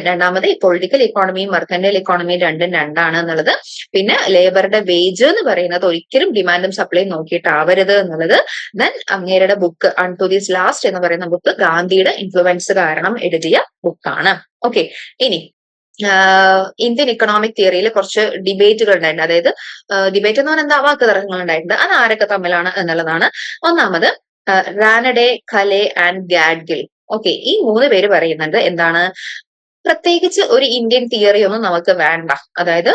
രണ്ടാമത് പൊളിറ്റിക്കൽ ഇക്കോണമിയും മെർക്കന്റൈൽ ഇക്കോണമിയും രണ്ടും രണ്ടാണ് എന്നുള്ളത്. പിന്നെ ലേബറുടെ വേജ് എന്ന് പറയുന്നത് ഒരിക്കലും ഡിമാൻഡും സപ്ലൈയും നോക്കിയിട്ടാവരുത് എന്നുള്ളത്. ദെൻ അങ്ങേരുടെ ബുക്ക് അൺ ടു ദിസ് ലാസ്റ്റ് എന്ന് പറയുന്ന ബുക്ക് ഗാന്ധിയുടെ ഇൻഫ്ലുവൻസ് കാരണം എഴുതിയ ബുക്കാണ്. ഓക്കെ, ഇനി ഇന്ത്യൻ ഇക്കണോമിക് തിയറിയിൽ കുറച്ച് ഡിബേറ്റുകൾ ഉണ്ടായിട്ടുണ്ട്. അതായത് ഡിബേറ്റ് എന്ന് പറഞ്ഞാൽ എന്താ? വാക്ക് തർക്കങ്ങൾ ഉണ്ടായിട്ടുണ്ട്. അത് ആരൊക്കെ തമ്മിലാണ് എന്നുള്ളതാണ്. ഒന്നാമത് റാനഡെ, കലെ ആൻഡ് ഗാഡ്ഗിൽ. ഓക്കെ, ഈ 3 പേര് പറയുന്നത് എന്താണ്? പ്രത്യേകിച്ച് ഒരു ഇന്ത്യൻ തിയറി ഒന്നും നമുക്ക് വേണ്ട. അതായത്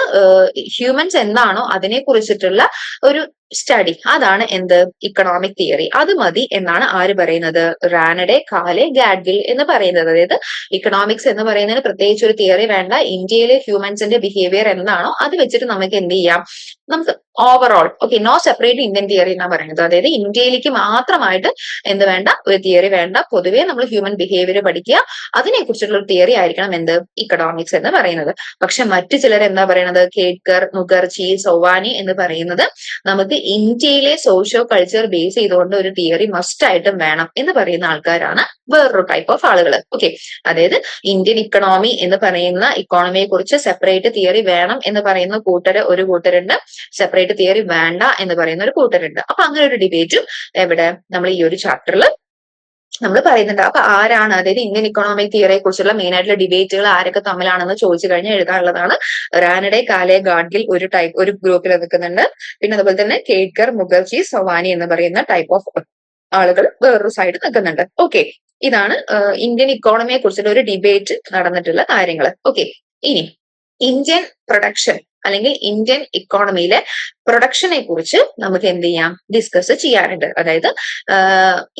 ഹ്യൂമൻസ് എന്താണോ അതിനെ കുറിച്ചിട്ടുള്ള ഒരു സ്റ്റഡി, അതാണ് എന്ത്? Economic theory. അത് മതി എന്നാണ് ആര് പറയുന്നത്? റാനഡെ, കാലെ, ഗാഡ്ഗിൽ എന്ന് പറയുന്നത്. അതായത് ഇക്കണോമിക്സ് എന്ന് പറയുന്നതിന് പ്രത്യേകിച്ച് ഒരു തിയറി വേണ്ട. ഇന്ത്യയിലെ ഹ്യൂമൻസിന്റെ ബിഹേവിയർ എന്താണോ അത് വെച്ചിട്ട് നമുക്ക് എന്ത് ചെയ്യാം? നമുക്ക് overall, okay, no separate Indian theory എന്നാണ് പറയുന്നത്. അതായത് ഇന്ത്യയിലേക്ക് മാത്രമായിട്ട് എന്ത് വേണ്ട? ഒരു തിയറി വേണ്ട. പൊതുവേ നമ്മൾ ഹ്യൂമൻ ബിഹേവിയർ പഠിക്കുക, അതിനെ കുറിച്ചുള്ള ഒരു തിയറി ആയിരിക്കണം എന്ത്? ഇക്കണോമിക്സ് എന്ന് പറയുന്നത്. പക്ഷെ മറ്റു ചിലർ എന്താ പറയുന്നത്? കേഡ്കർ, മുഖർജി, സോവാനി എന്ന് പറയുന്നത് നമുക്ക് ഇന്ത്യയിലെ സോഷ്യോ കൾച്ചർ ബേസ് ചെയ്തുകൊണ്ട് ഒരു തിയറി മസ്റ്റ് ആയിട്ടും വേണം എന്ന് പറയുന്ന ആൾക്കാരാണ് വേറൊരു ടൈപ്പ് ഓഫ് ആളുകൾ. ഓക്കെ, അതായത് ഇന്ത്യൻ ഇക്കണോമി എന്ന് പറയുന്ന ഇക്കോണമിയെ കുറിച്ച് സെപ്പറേറ്റ് തിയറി വേണം എന്ന് പറയുന്ന ഒരു കൂട്ടരുണ്ട്, സെപ്പറേറ്റ് തിയറി വേണ്ട എന്ന് പറയുന്ന ഒരു കൂട്ടരുണ്ട്. അപ്പൊ അങ്ങനെ ഒരു ഡിബേറ്റും എവിടെ? നമ്മൾ ഈ ഒരു ചാപ്റ്ററിൽ നമ്മൾ പറയുന്നുണ്ട്. അപ്പൊ ആരാണ്, അതായത് ഇന്ത്യൻ ഇക്കണോമിക് തിയറിയെ കുറിച്ചുള്ള മെയിൻ ആയിട്ടുള്ള ഡിബേറ്റുകൾ ആരൊക്കെ തമ്മിലാണെന്ന് ചോദിച്ചു കഴിഞ്ഞാൽ എഴുതാനുള്ളതാണ്. റാനഡെ, കാലെ, ഗാഡ്ഗിൽ ഒരു ഗ്രൂപ്പിൽ നിൽക്കുന്നുണ്ട്. പിന്നെ അതുപോലെ തന്നെ കേഡ്കർ, മുഖർജി, സോവാനി എന്ന് പറയുന്ന ടൈപ്പ് ഓഫ് ആളുകൾ വേറൊരു സൈഡ് നിൽക്കുന്നുണ്ട്. ഓക്കെ, ഇതാണ് ഇന്ത്യൻ ഇക്കോണമിയെ കുറിച്ചുള്ള ഒരു ഡിബേറ്റ് നടന്നിട്ടുള്ള കാര്യങ്ങൾ. ഓക്കെ, ഇനി ഇന്ത്യൻ പ്രൊഡക്ഷൻ അല്ലെങ്കിൽ ഇന്ത്യൻ ഇക്കോണമിയിലെ പ്രൊഡക്ഷനെ കുറിച്ച് നമുക്ക് എന്ത് ചെയ്യാം? ഡിസ്കസ് ചെയ്യാനുണ്ട്. അതായത്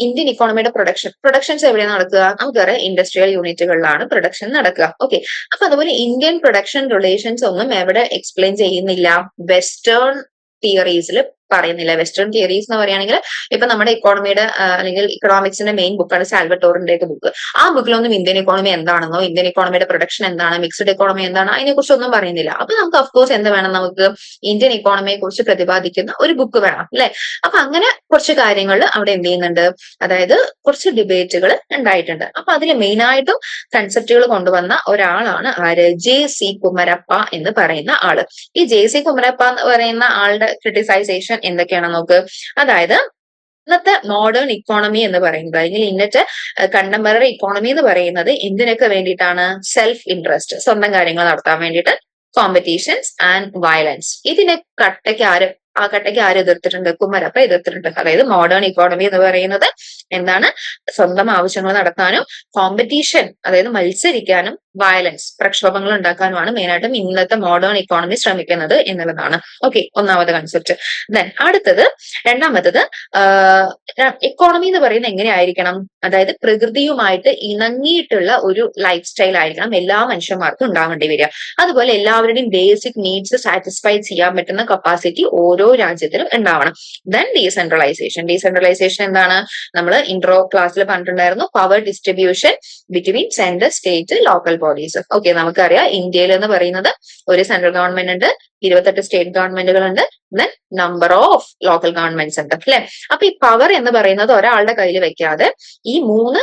ഇന്ത്യൻ ഇക്കോണമിയുടെ പ്രൊഡക്ഷൻസ് എവിടെയാണ് നടക്കുക? നമുക്കറിയാം ഇൻഡസ്ട്രിയൽ യൂണിറ്റുകളിലാണ് പ്രൊഡക്ഷൻ നടക്കുക. ഓക്കെ, അപ്പൊ അതുപോലെ ഇന്ത്യൻ പ്രൊഡക്ഷൻ റിലേഷൻസ് ഒന്നും എവിടെ എക്സ്പ്ലെയിൻ ചെയ്യുന്നില്ല? വെസ്റ്റേൺ തിയറീസിൽ പറയുന്നില്ല. വെസ്റ്റേൺ തിയറീസ് എന്ന് പറയുകയാണെങ്കിൽ ഇപ്പൊ നമ്മുടെ ഇക്കോണമിയുടെ അല്ലെങ്കിൽ ഇക്കണോമിക്സിന്റെ മെയിൻ ബുക്കാണ് സാൽവട്ടോറിന്റെ ബുക്ക്. ആ ബുക്കിലൊന്നും ഇന്ത്യൻ ഇക്കോണമി എന്താണെന്നോ ഇന്ത്യൻ ഇക്കോണമിയുടെ പ്രൊഡക്ഷൻ എന്താണ്, മിക്സ്ഡ് ഇക്കോണമി എന്താണ്, അതിനെ കുറിച്ചൊന്നും പറയുന്നില്ല. അപ്പൊ നമുക്ക് അഫ്കോഴ്സ് എന്ത് വേണം? നമുക്ക് ഇന്ത്യൻ ഇക്കോണമിയെ കുറിച്ച് പ്രതിപാദിക്കുന്ന ഒരു ബുക്ക് വേണം, അല്ലെ? അപ്പൊ അങ്ങനെ കുറച്ച് കാര്യങ്ങൾ അവിടെ എന്ത് ചെയ്യുന്നുണ്ട്? അതായത് കുറച്ച് ഡിബേറ്റുകൾ ഉണ്ടായിട്ടുണ്ട്. അപ്പൊ അതിൽ മെയിൻ ആയിട്ടും കൺസെപ്റ്റുകൾ കൊണ്ടുവന്ന ഒരാളാണ് ആര്? ജെ.സി. കുമരപ്പ എന്ന് പറയുന്ന ആള്. ഈ ജെ.സി. കുമരപ്പ എന്ന് പറയുന്ന ആളുടെ ക്രിട്ടിസൈസേഷൻ എന്തൊക്കെയാണെന്ന് നോക്ക്. അതായത് ഇന്നത്തെ മോഡേൺ ഇക്കോണമി എന്ന് പറയുന്നത് അല്ലെങ്കിൽ ഇന്നത്തെ കണ്ടംപററി ഇക്കോണമി എന്ന് പറയുന്നത് എന്തിനൊക്കെ വേണ്ടിയിട്ടാണ്? സെൽഫ് ഇൻട്രസ്റ്റ്, സ്വന്തം കാര്യങ്ങൾ നടത്താൻ വേണ്ടിയിട്ട്, കോമ്പറ്റീഷൻസ് ആൻഡ് വയലൻസ്. ഇതിനെ കട്ടയ്ക്ക് ആര് എതിർത്തിട്ടുണ്ട്? കുമരപ്പ എതിർത്തിട്ടുണ്ട്. അതായത് മോഡേൺ ഇക്കോണമി എന്ന് പറയുന്നത് എന്താണ്? സ്വന്തം ആവശ്യങ്ങൾ നടത്താനും കോമ്പറ്റീഷൻ അതായത് മത്സരിക്കാനും വയലൻസ് പ്രക്ഷോഭങ്ങൾ ഉണ്ടാക്കാനുമാണ് മെയിനായിട്ടും ഇന്നത്തെ മോഡേൺ ഇക്കോണമി ശ്രമിക്കുന്നത് എന്നുള്ളതാണ്. ഓക്കെ, ഒന്നാമത്തെ കൺസെപ്റ്റ്. ദെൻ രണ്ടാമത്തത് എക്കോണമി എന്ന് പറയുന്നത് എങ്ങനെയായിരിക്കണം? അതായത് പ്രകൃതിയുമായിട്ട് ഇണങ്ങിയിട്ടുള്ള ഒരു ലൈഫ് സ്റ്റൈൽ ആയിരിക്കണം എല്ലാ മനുഷ്യന്മാർക്കും ഉണ്ടാവേണ്ടി വരിക. അതുപോലെ എല്ലാവരുടെയും ബേസിക് നീഡ്സ് സാറ്റിസ്ഫൈ ചെയ്യാൻ പറ്റുന്ന കപ്പാസിറ്റി ഓരോ രാജ്യത്തിനും ഉണ്ടാവണം. ദെൻ ഡീസെൻട്രലൈസേഷൻ എന്താണ്? നമ്മൾ ഇൻട്രോ ക്ലാസ്സിൽ പറഞ്ഞിട്ടുണ്ടായിരുന്നു, power distribution between central, state, local bodies. Okay, നമുക്കറിയാം ഇന്ത്യയിൽ എന്ന് പറയുന്നത് ഒരു സെൻട്രൽ ഗവൺമെന്റ് ഉണ്ട്, 28 സ്റ്റേറ്റ് ഗവൺമെന്റുകൾ ഉണ്ട്, then number of local governments ഉണ്ട് അല്ലെ. അപ്പൊ ഈ പവർ എന്ന് പറയുന്നത് ഒരാളുടെ കയ്യിൽ വെക്കാതെ ഈ 3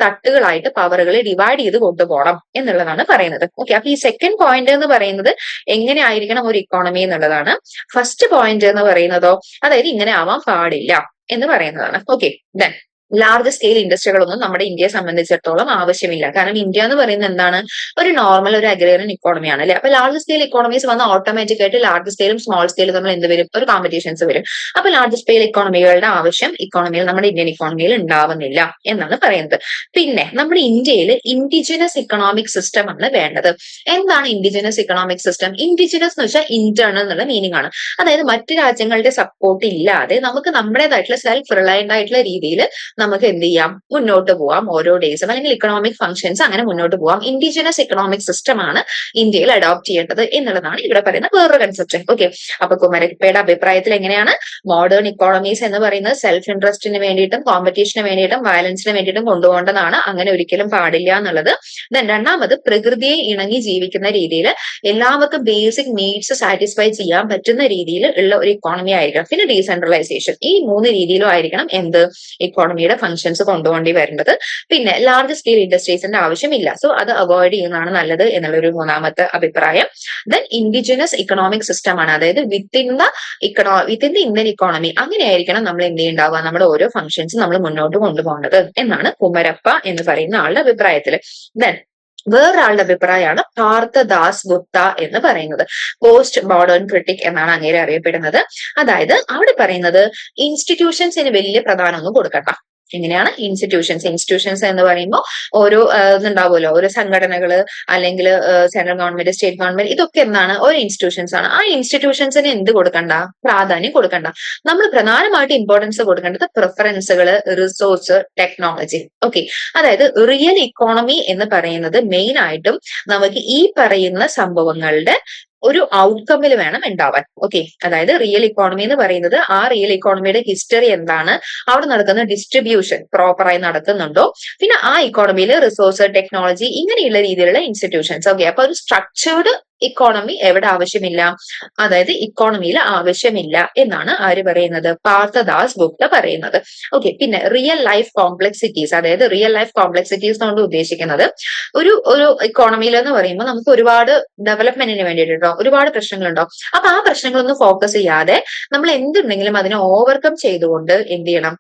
തട്ടുകളായിട്ട് പവറുകളെ ഡിവൈഡ് ചെയ്ത് കൊണ്ടുപോകണം എന്നുള്ളതാണ് പറയുന്നത്. ഓക്കെ, അപ്പൊ ഈ സെക്കൻഡ് പോയിന്റ് എന്ന് പറയുന്നത് എങ്ങനെ ആയിരിക്കണം ഒരു ഇക്കോണമി എന്നുള്ളതാണ്. ഫസ്റ്റ് പോയിന്റ് എന്ന് പറയുന്നതോ അതായത് ഇങ്ങനെ ആവാൻ പാടില്ല എന്ന് പറയുന്നതാണ്. ഓക്കെ, ദെൻ ലാർജ് സ്കെയിൽ ഇൻഡസ്ട്രികളൊന്നും നമ്മുടെ ഇന്ത്യയെ സംബന്ധിച്ചിടത്തോളം ആവശ്യമില്ല. കാരണം ഇന്ത്യ എന്ന് പറയുന്നത് എന്താണ്? ഒരു നോർമൽ ഒരു അഗ്രേറിയൻ ഇക്കോണമിയാണ് അല്ലെ. അപ്പൊ ലാർജ് സ്കെയിൽ ഇക്കോണമീസ് വന്ന ഓട്ടോമാറ്റിക് ആയിട്ട് ലാർജ് സ്കെയിലും സ്മോൾ സ്കെയിലും നമ്മൾ എന്ത് വരും? ഒരു കോമ്പറ്റീഷൻസ് വരും. അപ്പൊ ലാർജ് സ്കെയിൽ ഇക്കോണമികളുടെ ആവശ്യം ഇക്കോണമിയിൽ നമ്മുടെ ഇന്ത്യൻ ഇക്കോണമിയിൽ ഉണ്ടാവുന്നില്ല എന്നാണ് പറയുന്നത്. പിന്നെ നമ്മുടെ ഇന്ത്യയിൽ ഇൻഡിജിനസ് ഇക്കണോമിക് സിസ്റ്റം ആണ് വേണ്ടത്. എന്താണ് ഇൻഡിജിനസ് ഇക്കണോമിക് സിസ്റ്റം? ഇൻഡിജിനസ് എന്ന് വെച്ചാൽ ഇന്റേണൽ എന്നുള്ള മീനിങ് ആണ്. അതായത് മറ്റു രാജ്യങ്ങളുടെ സപ്പോർട്ട് ഇല്ലാതെ നമുക്ക് നമ്മുടേതായിട്ടുള്ള സെൽഫ് റിലയന്റ് ആയിട്ടുള്ള രീതിയിൽ നമുക്ക് എന്ത് ചെയ്യാം? മുന്നോട്ട് പോവാം ഓരോ ഡേയ്സും, അല്ലെങ്കിൽ ഇക്കണോമിക് ഫംഗ്ഷൻസ് അങ്ങനെ മുന്നോട്ട് പോവാം. ഇൻഡിജിനസ് ഇക്കണോമിക് സിസ്റ്റം ആണ് ഇന്ത്യയിൽ അഡോപ്റ്റ് ചെയ്യേണ്ടത് എന്നുള്ളതാണ് ഇവിടെ പറയുന്ന വേറൊരു കൺസെപ്റ്റ്. ഓക്കെ, അപ്പൊ കുമരപ്പയുടെ അഭിപ്രായത്തിൽ എങ്ങനെയാണ് മോഡേൺ ഇക്കോണമീസ് എന്ന് പറയുന്നത് സെൽഫ് ഇൻട്രസ്റ്റിന് വേണ്ടിയിട്ടും കോമ്പറ്റീഷന് വേണ്ടിയിട്ടും വയലൻസിന് വേണ്ടിയിട്ടും കൊണ്ടുപോകേണ്ടതാണ്. അങ്ങനെ ഒരിക്കലും പാടില്ല എന്നുള്ളത്. ദെൻ രണ്ടാമത്, പ്രകൃതിയെ ഇണങ്ങി ജീവിക്കുന്ന രീതിയിൽ എല്ലാവർക്കും ബേസിക് നീഡ്സ് സാറ്റിസ്ഫൈ ചെയ്യാൻ പറ്റുന്ന രീതിയിൽ ഉള്ള ഒരു ഇക്കോണമി ആയിരിക്കണം. പിന്നെ ഡീസെൻട്രലൈസേഷൻ. ഈ 3 രീതിയിലും ആയിരിക്കണം എന്ത്? ഇക്കോണമിയുടെ ഫംഗ്ഷൻസ് കൊണ്ടുപോകേണ്ടി വരുന്നത്. പിന്നെ ലാർജ് സ്കെയിൽ ഇൻഡസ്ട്രീസിന്റെ ആവശ്യമില്ല, സോ അത് അവോയ്ഡ് ചെയ്യുന്നതാണ് നല്ലത് എന്നുള്ളൊരു മൂന്നാമത്തെ അഭിപ്രായം. ദെൻ ഇൻഡിജിനസ് ഇക്കണോമിക് സിസ്റ്റം ആണ്, അതായത് വിത്തിൻ ദ ഇന്ത്യൻ ഇക്കോണമി അങ്ങനെയായിരിക്കണം നമ്മൾ എന്ത് ചെയ്യുണ്ടാവുക? നമ്മുടെ ഓരോ ഫംഗ്ഷൻസും നമ്മൾ മുന്നോട്ട് കൊണ്ടുപോകേണ്ടത് എന്നാണ് കുമരപ്പ എന്ന് പറയുന്ന ആളുടെ അഭിപ്രായത്തിൽ. ദെൻ വേറൊരാളുടെ അഭിപ്രായമാണ് പാർത്ഥദാസ് ഗുപ്ത എന്ന് പറയുന്നത്. പോസ്റ്റ് മോഡേൺ ക്രിട്ടിക് എന്നാണ് അങ്ങേരെ അറിയപ്പെടുന്നത്. അതായത് അവിടെ പറയുന്നത് ഇൻസ്റ്റിറ്റ്യൂഷൻസിന് വലിയ പ്രാധാന്യമൊന്നും കൊടുക്കണ്ട. എങ്ങനെയാണ്? ഇൻസ്റ്റിറ്റ്യൂഷൻസ് എന്ന് പറയുമ്പോൾ ഓരോ ഇതുണ്ടാവുമല്ലോ, ഓരോ സംഘടനകള് അല്ലെങ്കിൽ സെൻട്രൽ ഗവൺമെന്റ്, സ്റ്റേറ്റ് ഗവൺമെന്റ്, ഇതൊക്കെ എന്താണ്? ഓരോ ഇൻസ്റ്റിറ്റ്യൂഷൻസ് ആണ്. ആ ഇൻസ്റ്റിറ്റ്യൂഷൻസിന് എന്ത് കൊടുക്കണ്ട? പ്രാധാന്യം കൊടുക്കണ്ട. നമ്മൾ പ്രധാനമായിട്ട് ഇമ്പോർട്ടൻസ് കൊടുക്കേണ്ടത് പ്രിഫറൻസുകള്, റിസോഴ്സ്, ടെക്നോളജി. ഓക്കെ, അതായത് റിയൽ ഇക്കോണമി എന്ന് പറയുന്നത് മെയിൻ ആയിട്ടും നമുക്ക് ഈ പറയുന്ന സംഭവങ്ങളുടെ ഒരു ഔട്ട്കമ്മിൽ വേണം ഉണ്ടാവാൻ. ഓക്കെ, അതായത് റിയൽ ഇക്കോണമി എന്ന് പറയുന്നത് ആ റിയൽ ഇക്കോണമിയുടെ ഹിസ്റ്ററി എന്താണ്, അവിടെ നടക്കുന്ന ഡിസ്ട്രിബ്യൂഷൻ പ്രോപ്പറായി നടക്കുന്നുണ്ടോ, പിന്നെ ആ ഇക്കോണമിയിൽ റിസോഴ്സ്, ടെക്നോളജി, ഇങ്ങനെയുള്ള രീതിയിലുള്ള ഇൻസ്റ്റിറ്റ്യൂഷൻസ്. ഓക്കെ, അപ്പൊ ഒരു സ്ട്രക്ചേർഡ് ഇക്കോണമി എവിടെ ആവശ്യമില്ല? അതായത് ഇക്കോണമിയിൽ ആവശ്യമില്ല എന്നാണ് ആര് പറയുന്നത്? പാർത്ഥദാസ് ഗുപ്ത പറയുന്നത്. ഓക്കെ, പിന്നെ റിയൽ ലൈഫ് കോംപ്ലക്സിറ്റീസ്. അതായത് റിയൽ ലൈഫ് കോംപ്ലക്സിറ്റീസ് കൊണ്ട് ഉദ്ദേശിക്കുന്നത് ഒരു ഇക്കോണമിയിൽ എന്ന് പറയുമ്പോൾ നമുക്ക് ഒരുപാട് ഡെവലപ്മെന്റിന് വേണ്ടിയിട്ടോ ഒരുപാട് പ്രശ്നങ്ങളുണ്ടോ. അപ്പൊ ആ പ്രശ്നങ്ങളൊന്നും ഫോക്കസ് ചെയ്യാതെ നമ്മൾ എന്തുണ്ടെങ്കിലും അതിനെ ഓവർകം ചെയ്തുകൊണ്ട് എന്ത് ചെയ്യണം?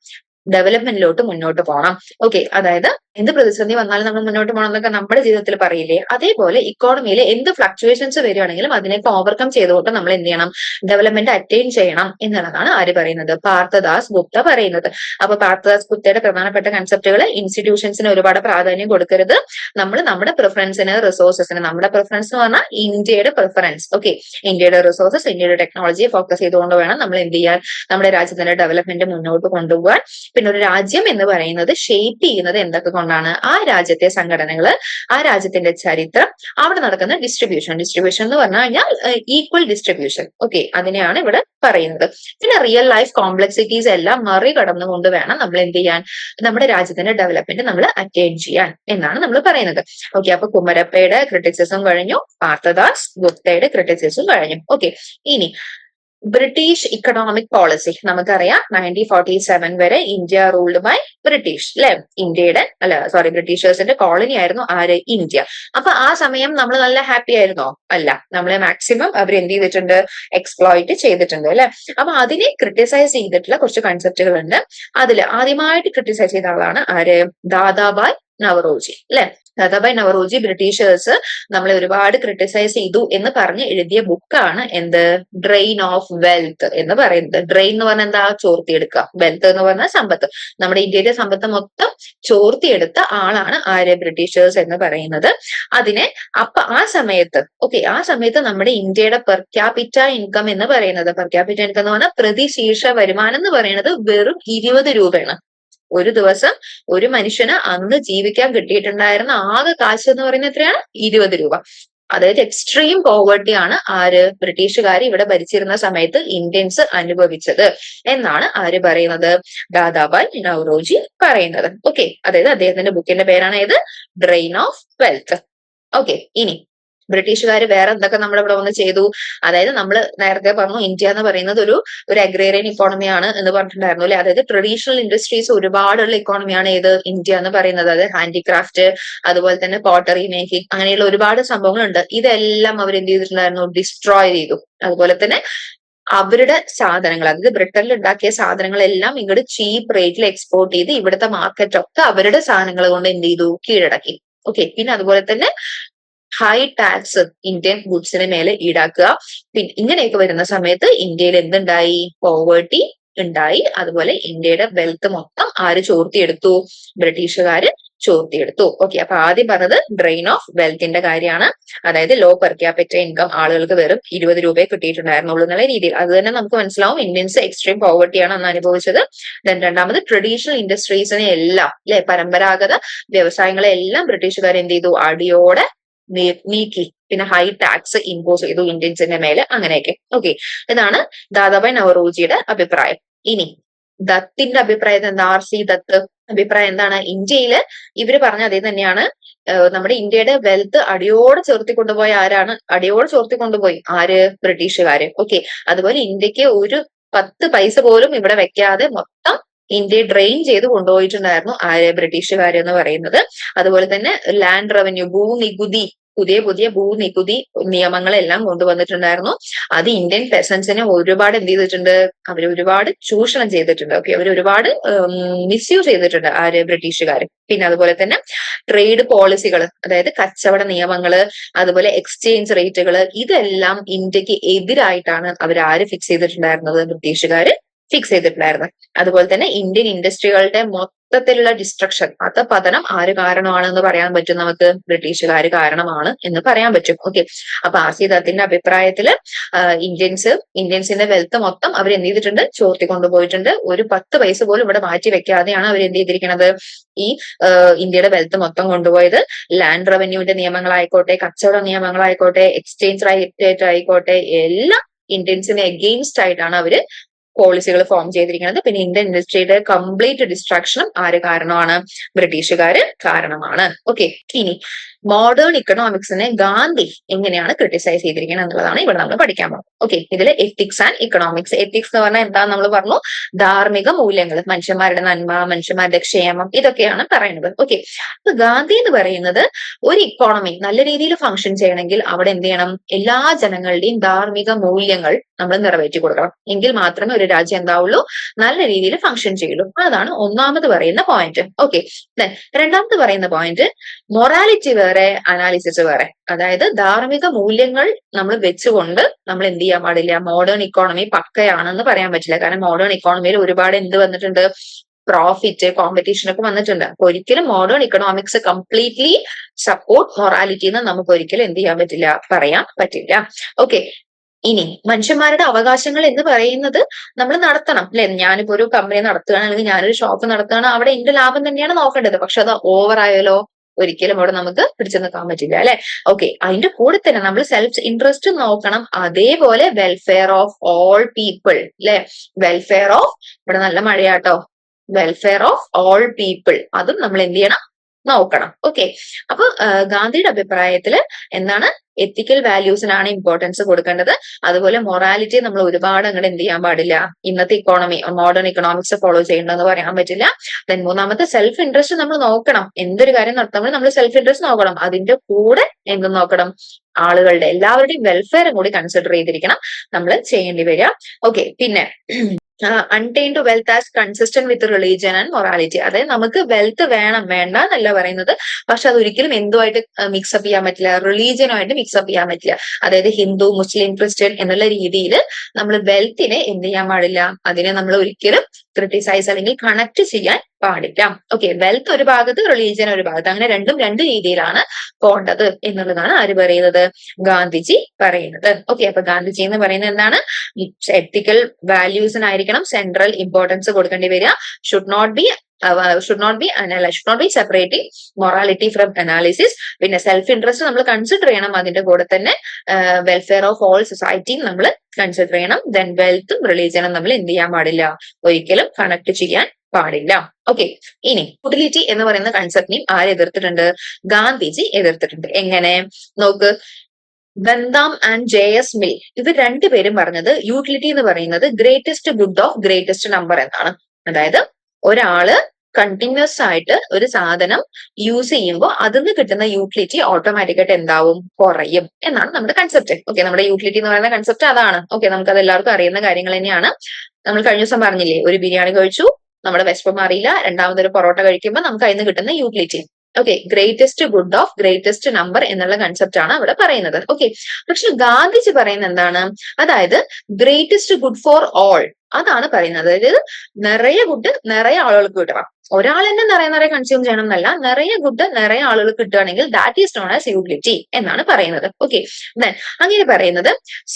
ഡെവലപ്മെന്റിലോട്ട് മുന്നോട്ട് പോകണം. ഓക്കെ, അതായത് എന്ത് പ്രതിസന്ധി വന്നാലും നമ്മൾ മുന്നോട്ട് പോകണം എന്നൊക്കെ നമ്മുടെ ജീവിതത്തിൽ പറയില്ലേ, അതേപോലെ ഇക്കോണമിയിൽ എന്ത് ഫ്ലക്ച്വേഷൻസ് വരികയാണെങ്കിലും അതിനൊക്കെ ഓവർകം ചെയ്തുകൊണ്ട് നമ്മൾ എന്ത് ചെയ്യണം? ഡെവലപ്മെന്റ് അറ്റൈൻ ചെയ്യണം എന്നുള്ളതാണ് ആര് പറയുന്നത്? പാർത്ഥദാസ് ഗുപ്ത പറയുന്നത്. അപ്പൊ പാർത്ഥദാസ് ഗുപ്തയുടെ പ്രധാനപ്പെട്ട കൺസെപ്റ്റുകൾ: ഇൻസ്റ്റിറ്റ്യൂഷൻസിന് ഒരുപാട് പ്രാധാന്യം കൊടുക്കരുത്, നമ്മൾ നമ്മുടെ പ്രിഫറൻസിന്, റിസോഴ്സസിന്, നമ്മുടെ പ്രിഫറൻസ് എന്ന് പറഞ്ഞാൽ ഇന്ത്യയുടെ പ്രിഫറൻസ്. ഓക്കെ, ഇന്ത്യയുടെ റിസോഴ്സസ്, ഇന്ത്യയുടെ ടെക്നോളജിയെ ഫോക്കസ് ചെയ്തുകൊണ്ട് വേണം നമ്മൾ എന്ത് ചെയ്യാൻ? നമ്മുടെ രാജ്യത്തിന്റെ ഡെവലപ്മെന്റ് മുന്നോട്ട് കൊണ്ടുപോകാൻ. പിന്നെ ഒരു രാജ്യം എന്ന് പറയുന്നത് ഷേപ്പ് ചെയ്യുന്നത് എന്തൊക്കെ കൊണ്ടാണ്? ആ രാജ്യത്തെ സംഘടനകള്, ആ രാജ്യത്തിന്റെ ചരിത്രം, അവിടെ നടക്കുന്ന ഡിസ്ട്രിബ്യൂഷൻ എന്ന് പറഞ്ഞു കഴിഞ്ഞാൽ ഈക്വൽ ഡിസ്ട്രിബ്യൂഷൻ. ഓക്കെ, അതിനെയാണ് ഇവിടെ പറയുന്നത്. പിന്നെ റിയൽ ലൈഫ് കോംപ്ലക്സിറ്റീസ് എല്ലാം മറികടന്നുകൊണ്ട് വേണം നമ്മൾ എന്ത് ചെയ്യാൻ? നമ്മുടെ രാജ്യത്തിന്റെ ഡെവലപ്മെന്റ് നമ്മൾ അറ്റൈൻ ചെയ്യാൻ എന്നാണ് നമ്മൾ പറയുന്നത്. ഓക്കെ, അപ്പൊ കുമരപ്പയുടെ ക്രിറ്റിസിസം കഴിഞ്ഞു, പാർത്ഥദാസ് ഗുപ്തയുടെ ക്രിറ്റിസിസം കഴിഞ്ഞു. ഓക്കെ, ഇനി ബ്രിട്ടീഷ് ഇക്കണോമിക് പോളിസി. നമുക്കറിയാം 1947 വരെ ഇന്ത്യ റൂൾഡ് ബൈ ബ്രിട്ടീഷ് അല്ലെ. ബ്രിട്ടീഷേഴ്സിന്റെ കോളനി ആയിരുന്നു ആര്? ഇന്ത്യ. അപ്പൊ ആ സമയം നമ്മൾ നല്ല ഹാപ്പി ആയിരുന്നോ? അല്ല, നമ്മളെ മാക്സിമം അവർ എന്ത് ചെയ്തിട്ടുണ്ട്? എക്സ്പ്ലോയിറ്റ് ചെയ്തിട്ടുണ്ട് അല്ലെ. അപ്പൊ അതിനെ ക്രിട്ടിസൈസ് ചെയ്തിട്ടുള്ള കുറച്ച് കൺസെപ്റ്റുകൾ ഉണ്ട്. അതിൽ ആദ്യമായിട്ട് ക്രിട്ടിസൈസ് ചെയ്ത ആളാണ് ആര്? ദാദാബായ് നവറോജി അല്ലെ. ദാദാഭായ് നവറോജി ബ്രിട്ടീഷേഴ്സ് നമ്മളെ ഒരുപാട് ക്രിട്ടിസൈസ് ചെയ്തു എന്ന് പറഞ്ഞ് എഴുതിയ ബുക്കാണ് എന്ത്, ഡ്രെയിൻ ഓഫ് വെൽത്ത് എന്ന് പറയുന്നത്. ഡ്രെയിൻ എന്ന് പറഞ്ഞാൽ എന്താ, ചോർത്തിയെടുക്കുക. വെൽത്ത് എന്ന് പറഞ്ഞാൽ സമ്പത്ത്. നമ്മുടെ ഇന്ത്യയിലെ സമ്പത്ത് മൊത്തം ചോർത്തിയെടുത്ത ആളാണ് ആര്, ബ്രിട്ടീഷേഴ്സ് എന്ന് പറയുന്നത്. അതിനെ ആ സമയത്ത് ആ സമയത്ത് നമ്മുടെ ഇന്ത്യയുടെ പെർ ക്യാപിറ്റ ഇൻകം എന്ന് പറയുന്നത്, പെർ ക്യാപിറ്റ ഇൻകം എന്ന് പറഞ്ഞാൽ പ്രതിശീർഷ വരുമാനം എന്ന് പറയുന്നത് വെറും 20 രൂപയാണ്. ഒരു ദിവസം ഒരു മനുഷ്യന് അന്ന് ജീവിക്കാൻ കിട്ടിയിട്ടുണ്ടായിരുന്ന ആകെ കാശ് എന്ന് പറയുന്നത് എത്രയാണ്, 20 രൂപ. അതായത് എക്സ്ട്രീം പോവർട്ടി ആണ് ആര്, ബ്രിട്ടീഷുകാർ ഇവിടെ ഭരിച്ചിരുന്ന സമയത്ത് ഇന്ത്യൻസ് അനുഭവിച്ചത് എന്നാണ് ആര് പറയുന്നത്, ദാദാഭായ് നവറോജി പറയുന്നത്. ഓക്കെ, അതായത് അദ്ദേഹത്തിന്റെ ബുക്കിന്റെ പേരാണ് ഏത്, ഡ്രെയിൻ ഓഫ് വെൽത്ത്. ഓക്കെ, ഇനി ബ്രിട്ടീഷുകാർ വേറെ എന്തൊക്കെ നമ്മുടെ ഇവിടെ വന്ന് ചെയ്തു. അതായത് നമ്മൾ നേരത്തെ പറഞ്ഞു ഇന്ത്യ എന്ന് പറയുന്നത് ഒരു അഗ്രേറിയൻ ഇക്കോണമിയാണ് എന്ന് പറഞ്ഞിട്ടുണ്ടായിരുന്നു അല്ലെ. അതായത് ട്രഡീഷണൽ ഇൻഡസ്ട്രീസ് ഒരുപാടുള്ള ഇക്കോണമിയാണ് ഏത്, ഇന്ത്യ എന്ന് പറയുന്നത്. അതായത് ഹാൻഡിക്രാഫ്റ്റ്, അതുപോലെ തന്നെ പോട്ടറി മേക്കിംഗ്, അങ്ങനെയുള്ള ഒരുപാട് സംഭവങ്ങളുണ്ട്. ഇതെല്ലാം അവർ എന്ത് ചെയ്തിട്ടുണ്ടായിരുന്നു, ഡിസ്ട്രോയ് ചെയ്തു. അതുപോലെ തന്നെ അവരുടെ സാധനങ്ങൾ, അതായത് ബ്രിട്ടനിൽ ഉണ്ടാക്കിയ സാധനങ്ങളെല്ലാം ഇങ്ങോട്ട് ചീപ്പ് റേറ്റിൽ എക്സ്പോർട്ട് ചെയ്ത് ഇവിടുത്തെ മാർക്കറ്റൊക്കെ അവരുടെ സാധനങ്ങൾ കൊണ്ട് എന്ത് ചെയ്തു, കീഴടക്കി. ഓക്കെ, പിന്നെ അതുപോലെ തന്നെ ഹൈ ടാക്സ് ഇന്ത്യൻ ഗുഡ്സിന് മേലെ ഈടാക്കുക. പിന്നെ ഇങ്ങനെയൊക്കെ വരുന്ന സമയത്ത് ഇന്ത്യയിൽ എന്തുണ്ടായി, പോവേർട്ടി ഉണ്ടായി. അതുപോലെ ഇന്ത്യയുടെ വെൽത്ത് മൊത്തം ആര് ചോർത്തിയെടുത്തു, ബ്രിട്ടീഷുകാര് ചോർത്തിയെടുത്തു. ഓക്കെ, അപ്പൊ ആദ്യം പറഞ്ഞത് ഡ്രെയിൻ ഓഫ് വെൽത്തിന്റെ കാര്യമാണ്. അതായത് ലോ പെർ ക്യാപിറ്റ ഇൻകം, ആളുകൾക്ക് വെറും 20 രൂപയെ കിട്ടിയിട്ടുണ്ടായിരുന്നുള്ളൂ എന്നുള്ള രീതിയിൽ. അത് തന്നെ നമുക്ക് മനസ്സിലാവും ഇന്ത്യൻസ് എക്സ്ട്രീം പോവർട്ടിയാണ് അന്ന് അനുഭവിച്ചത്. ദെൻ രണ്ടാമത് ട്രഡീഷണൽ ഇൻഡസ്ട്രീസിനെ എല്ലാം അല്ലെ, പരമ്പരാഗത വ്യവസായങ്ങളെ എല്ലാം ബ്രിട്ടീഷുകാർ എന്ത് ചെയ്തു, അടിയോടെ നീക്കി. പിന്നെ ഹൈ ടാക്സ് ഇമ്പോസ് ചെയ്തു ഇന്ത്യൻസിന്റെ മേലെ, അങ്ങനെയൊക്കെ. ഓക്കെ, ഇതാണ് ദാദാഭായ് നവറോജിയുടെ അഭിപ്രായം. ഇനി ദത്തിന്റെ അഭിപ്രായം എന്താ, RC ദത്ത് അഭിപ്രായം എന്താണ്, ഇന്ത്യയില് ഇവര് പറഞ്ഞ അതേ തന്നെയാണ്. നമ്മുടെ ഇന്ത്യയുടെ വെൽത്ത് അടിയോടെ ചോർത്തിക്കൊണ്ടുപോയ ആരാണ്, അടിയോടെ ചോർത്തിക്കൊണ്ടുപോയി ആര്, ബ്രിട്ടീഷുകാര്. ഓക്കെ, അതുപോലെ ഇന്ത്യക്ക് ഒരു 10 പൈസ പോലും ഇവിടെ വെക്കാതെ മൊത്തം ഇന്ത്യയെ ഡ്രെയിൻ ചെയ്ത് കൊണ്ടുപോയിട്ടുണ്ടായിരുന്നു ആര്, ബ്രിട്ടീഷുകാർ എന്ന് പറയുന്നത്. അതുപോലെ തന്നെ ലാൻഡ് റവന്യൂ, ഭൂനികുതി, പുതിയ ഭൂനികുതി നിയമങ്ങളെല്ലാം കൊണ്ടുവന്നിട്ടുണ്ടായിരുന്നു. അത് ഇന്ത്യൻ പെസൻസിനെ ഒരുപാട് എന്ത് ചെയ്തിട്ടുണ്ട്, അവർ ഒരുപാട് ചൂഷണം ചെയ്തിട്ടുണ്ട്. ഓക്കെ, അവർ ഒരുപാട് മിസ്യൂസ് ചെയ്തിട്ടുണ്ട് ആര്, ബ്രിട്ടീഷുകാർ. പിന്നെ അതുപോലെ തന്നെ ട്രേഡ് പോളിസികൾ, അതായത് കച്ചവട നിയമങ്ങള്, അതുപോലെ എക്സ്ചേഞ്ച് റേറ്റുകള്, ഇതെല്ലാം ഇന്ത്യക്ക് എതിരായിട്ടാണ് അവർ ആര് ഫിക്സ് ചെയ്തിട്ടുണ്ടായിരുന്നത്, ബ്രിട്ടീഷുകാര് ഫിക്സ് ചെയ്തിട്ടുണ്ടായിരുന്നത്. അതുപോലെ തന്നെ ഇന്ത്യൻ ഇൻഡസ്ട്രികളുടെ മൊത്തത്തിലുള്ള ഡിസ്ട്രക്ഷൻ, പതനം ആര് കാരണമാണ് എന്ന് പറയാൻ പറ്റും നമുക്ക്, ബ്രിട്ടീഷുകാർ കാരണമാണ് എന്ന് പറയാൻ പറ്റും. ഓക്കെ, അപ്പൊ RC ദത്തിന്റെ അഭിപ്രായത്തില് ഇന്ത്യൻസിന്റെ വെൽത്ത് മൊത്തം അവർ എന്ത് ചെയ്തിട്ടുണ്ട്, ചോർത്തി കൊണ്ടുപോയിട്ടുണ്ട്. ഒരു 10 പൈസ പോലും ഇവിടെ മാറ്റി വെക്കാതെയാണ് അവർ എന്ത് ചെയ്തിരിക്കുന്നത്, ഈ ഇന്ത്യയുടെ വെൽത്ത് മൊത്തം കൊണ്ടുപോയത്. ലാൻഡ് റവന്യൂവിന്റെ നിയമങ്ങളായിക്കോട്ടെ, കച്ചവട നിയമങ്ങളായിക്കോട്ടെ, എക്സ്ചേഞ്ച് റേറ്റ് ആയിക്കോട്ടെ, എല്ലാം ഇന്ത്യൻസിന് എഗെയിൻസ്റ്റ് ആയിട്ടാണ് അവര് പോളിസികൾ ഫോം ചെയ്തിരിക്കുന്നത്. പിന്നെ ഇന്ത്യൻ ഇൻഡസ്ട്രിയുടെ കംപ്ലീറ്റ് ഡിസ്ട്രാക്ഷനും ആര് കാരണമാണ്, ബ്രിട്ടീഷുകാര് കാരണമാണ്. ഓക്കെ, ഇനി മോഡേൺ ഇക്കണോമിക്സിനെ ഗാന്ധി എങ്ങനെയാണ് ക്രിട്ടിസൈസ് ചെയ്തിരിക്കുന്നത് എന്നുള്ളതാണ് ഇവിടെ നമ്മൾ പഠിക്കാൻ പോകുന്നത്. ഓക്കെ, ഇതില് എത്തിക്സ് ആൻഡ് ഇക്കണോമിക്സ്. എത്തിക്സ് എന്ന് പറഞ്ഞാൽ എന്താന്ന് നമ്മൾ പറഞ്ഞു, ധാർമ്മിക മൂല്യങ്ങൾ, മനുഷ്യന്മാരുടെ നന്മ, മനുഷ്യന്മാരുടെ ക്ഷേമം, ഇതൊക്കെയാണ് പറയുന്നത്. ഓക്കെ, അപ്പൊ ഗാന്ധി എന്ന് പറയുന്നത് ഒരു ഇക്കോണമി നല്ല രീതിയിൽ ഫംഗ്ഷൻ ചെയ്യണമെങ്കിൽ അവിടെ എന്ത് ചെയ്യണം, എല്ലാ ജനങ്ങളുടെയും ധാർമ്മിക മൂല്യങ്ങൾ നമ്മൾ നിറവേറ്റി കൊടുക്കണം. എങ്കിൽ മാത്രമേ ഒരു രാജ്യം എന്താവുള്ളൂ, നല്ല രീതിയിൽ ഫംഗ്ഷൻ ചെയ്യുള്ളൂ. അതാണ് ഒന്നാമത് പറയുന്ന പോയിന്റ്. ഓക്കെ, രണ്ടാമത് പറയുന്ന പോയിന്റ് മൊറാലിറ്റി വേറെ, അനാലിസിസ് വേറെ. അതായത് ധാർമ്മിക മൂല്യങ്ങൾ നമ്മൾ വെച്ചുകൊണ്ട് നമ്മൾ എന്ത് ചെയ്യാൻ പാടില്ല, മോഡേൺ ഇക്കോണമി പക്കയാണെന്ന് പറയാൻ പറ്റില്ല. കാരണം മോഡേൺ ഇക്കോണമിയിൽ ഒരുപാട് എന്ത് വന്നിട്ടുണ്ട്, പ്രോഫിറ്റ്, കോമ്പറ്റീഷൻ ഒക്കെ വന്നിട്ടുണ്ട്. അപ്പൊ ഒരിക്കലും modern economics completely support morality എന്ന് നമുക്ക് ഒരിക്കലും എന്ത് ചെയ്യാൻ പറ്റില്ല, പറയാൻ പറ്റില്ല. ഓക്കെ, ഇനി മനുഷ്യന്മാരുടെ അവകാശങ്ങൾ എന്ന് പറയുന്നത് നമ്മൾ നടത്തണം അല്ലെ. ഞാനിപ്പോ ഒരു കമ്പനി നടത്തുകയാണ്, അല്ലെങ്കിൽ ഞാനൊരു ഷോപ്പ് നടത്തുകയാണ്, അവിടെ എന്റെ ലാഭം തന്നെയാണ് നോക്കേണ്ടത്. പക്ഷെ അത് ഓവർ ആയാലോ, ഒരിക്കലും അവിടെ നമുക്ക് പിടിച്ചു നിൽക്കാൻ പറ്റില്ല അല്ലെ. ഓക്കെ, അതിന്റെ കൂടെ തന്നെ നമ്മൾ സെൽഫ് ഇൻട്രസ്റ്റ് നോക്കണം. അതേപോലെ വെൽഫെയർ ഓഫ് ഓൾ പീപ്പിൾ അല്ലെ, വെൽഫെയർ ഓഫ്, ഇവിടെ നല്ല മഴയാട്ടോ, വെൽഫെയർ ഓഫ് ഓൾ പീപ്പിൾ, അതും നമ്മൾ എന്ത് ചെയ്യണം, നോക്കണം. ഓക്കെ, അപ്പൊ ഗാന്ധിയുടെ അഭിപ്രായത്തില് എന്താണ്, എത്തിക്കൽ വാല്യൂസിനാണ് ഇമ്പോർട്ടൻസ് കൊടുക്കേണ്ടത്. അതുപോലെ മൊറാലിറ്റി നമ്മൾ ഒരുപാട് അങ്ങോട്ട് എന്ത് ചെയ്യാൻ പാടില്ല, ഇന്നത്തെ ഇക്കോണമി മോഡേൺ ഇക്കണോമിക്സ് ഫോളോ ചെയ്യണമെന്ന് പറയാൻ പറ്റില്ല. ദെൻ മൂന്നാമത്തെ സെൽഫ് ഇൻട്രസ്റ്റ് നമ്മൾ നോക്കണം. എന്തൊരു കാര്യം നടത്തുമ്പോൾ നമ്മൾ സെൽഫ് ഇൻട്രസ്റ്റ് നോക്കണം. അതിന്റെ കൂടെ എന്തും നോക്കണം, ആളുകളുടെ എല്ലാവരുടെയും വെൽഫെയറും കൂടി കൺസിഡർ ചെയ്തിരിക്കണം നമ്മൾ ചെയ്യേണ്ടി വരിക. ഓക്കെ, പിന്നെ untainted wealth as consistent with religion and morality. അതായത് നമുക്ക് വെൽത്ത് വേണം, വേണ്ട എന്നല്ല പറയുന്നത്, പക്ഷെ അത് ഒരിക്കലും എന്തുമായിട്ട് മിക്സപ്പ് ചെയ്യാൻ പറ്റില്ല, റിലീജിയനുമായിട്ട് മിക്സപ്പ് ചെയ്യാൻ പറ്റില്ല. അതായത് ഹിന്ദു, മുസ്ലിം, ക്രിസ്ത്യൻ എന്നുള്ള രീതിയിൽ നമ്മൾ വെൽത്തിനെ എന്ത് ചെയ്യാൻ പാടില്ല, അതിനെ നമ്മൾ ഒരിക്കലും ക്രിട്ടിസൈസ് അല്ലെങ്കിൽ കണക്ട് ചെയ്യാൻ പാടില്ല. ഓക്കെ, വെൽത്ത് ഒരു ഭാഗത്ത്, റിലീജിയൻ ഒരു ഭാഗത്ത്, അങ്ങനെ രണ്ടും രണ്ട് രീതിയിലാണ് പോണ്ടത് എന്നുള്ളതാണ് ആര് പറയുന്നത്, ഗാന്ധിജി പറയുന്നത്. ഓക്കെ, അപ്പൊ ഗാന്ധിജി എന്ന് പറയുന്നത് എന്താണ്, എത്തിക്കൽ വാല്യൂസിനായിരിക്കണം സെൻട്രൽ ഇമ്പോർട്ടൻസ് കൊടുക്കേണ്ടി വരിക. Should not be separating morality from analysis. പിന്നെ സെൽഫ് ഇൻട്രസ്റ്റ് നമ്മൾ കൺസിഡർ ചെയ്യണം, അതിന്റെ കൂടെ തന്നെ വെൽഫെയർ ഓഫ് ഓൾ സൊസൈറ്റിയും നമ്മൾ കൺസിഡർ ചെയ്യണം. ദെൻ വെൽത്തും റിലീജിയനും നമ്മൾ എന്ത് ചെയ്യാൻ പാടില്ല, ഒരിക്കലും കണക്ട് ചെയ്യാൻ പാടില്ല. ഓക്കെ, ഇനി യൂട്ടിലിറ്റി എന്ന് പറയുന്ന കൺസെപ്റ്റിനെയും ആര് എതിർത്തിട്ടുണ്ട്, ഗാന്ധിജി എതിർത്തിട്ടുണ്ട്. എങ്ങനെ നോക്ക്, ബന്ധാം ആൻഡ് JS മിൽ ഇത് രണ്ടുപേരും പറഞ്ഞത് യൂട്ടിലിറ്റി എന്ന് പറയുന്നത് greatest good of greatest number എന്നാണ്. അതായത് ഒരാള് കണ്ടിന്യൂസ് ആയിട്ട് ഒരു സാധനം യൂസ് ചെയ്യുമ്പോൾ അതിന് കിട്ടുന്ന യൂട്ടിലിറ്റി ഓട്ടോമാറ്റിക്കായിട്ട് എന്താവും, കുറയും എന്നാണ് നമ്മുടെ കൺസെപ്റ്റ്. ഓക്കെ, നമ്മുടെ യൂട്ടിലിറ്റി എന്ന് പറയുന്ന കൺസെപ്റ്റ് അതാണ്. ഓക്കെ, നമുക്ക് അത് എല്ലാവർക്കും അറിയുന്ന കാര്യങ്ങൾ തന്നെയാണ്. നമ്മൾ കഴിഞ്ഞ ദിവസം പറഞ്ഞില്ലേ, ഒരു ബിരിയാണി കഴിച്ചു, നമ്മുടെ വിശപ്പ് മാറിയില്ല, രണ്ടാമതൊരു പൊറോട്ട കഴിക്കുമ്പോൾ നമുക്ക് അതിന് കിട്ടുന്ന utility. Okay, greatest good of greatest number എന്നുള്ള കൺസെപ്റ്റ് ആണ് അവിടെ പറയുന്നത്. ഓക്കെ, പക്ഷെ ഗാന്ധിജി പറയുന്നത് എന്താണ്, അതായത് ഗ്രേറ്റസ്റ്റ് ഗുഡ് ഫോർ ഓൾ അതാണ് പറയുന്നത്. അതായത് നിറയെ ഗുഡ് നിറയെ ആളുകൾക്ക് കിട്ടണം, ഒരാൾ തന്നെ നിറയെ കൺസ്യൂം ചെയ്യണം എന്നല്ല, നിറയെ ഗുഡ് നിറയെ ആളുകൾക്ക് കിട്ടുകയാണെങ്കിൽ that is known as utility എന്നാണ് പറയുന്നത്. ഓക്കെ, ദെൻ അങ്ങനെ പറയുന്നത്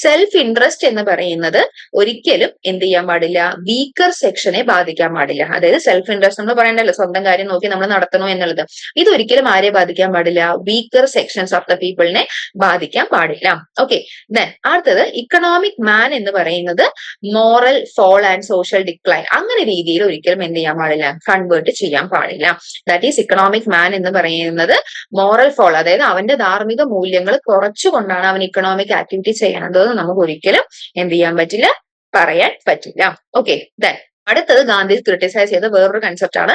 സെൽഫ് ഇൻട്രസ്റ്റ് എന്ന് പറയുന്നത് ഒരിക്കലും എന്ത് ചെയ്യാൻ പാടില്ല, വീക്കർ സെക്ഷനെ ബാധിക്കാൻ പാടില്ല. അതായത് സെൽഫ് ഇൻട്രസ്റ്റ് നമ്മൾ പറയണ്ടല്ലോ, സ്വന്തം കാര്യം നോക്കി നമ്മൾ നടത്തണോ എന്നുള്ളത്, ഇതൊരിക്കലും ആരെ ബാധിക്കാൻ പാടില്ല, വീക്കർ സെക്ഷൻസ് ഓഫ് ദ പീപ്പിളിനെ ബാധിക്കാൻ പാടില്ല. ഓക്കെ, ദെൻ അടുത്തത് ഇക്കണോമിക് മാൻ എന്ന് പറയുന്നത് moral fall and social decline അങ്ങനെ രീതിയിൽ ഒരിക്കലും എന്ത് ചെയ്യാൻ പാടില്ല, കൺവേർട്ട് ചെയ്യാൻ പാടില്ല. ദാറ്റ് ഈസ് ഇക്കണോമിക് മാൻ എന്ന് പറയുന്നത് മോറൽ ഫോൾ, അതായത് അവന്റെ ധാർമ്മിക മൂല്യങ്ങൾ കുറച്ചുകൊണ്ടാണ് അവൻ ഇക്കണോമിക് ആക്ടിവിറ്റി ചെയ്യണത് നമുക്ക് ഒരിക്കലും എന്ത് ചെയ്യാൻ പറ്റില്ല, പറയാൻ പറ്റില്ല. ഓക്കെ, ദെൻ അടുത്തത് ഗാന്ധി ക്രിട്ടിസൈസ് ചെയ്ത വേറൊരു കൺസെപ്റ്റ് ആണ്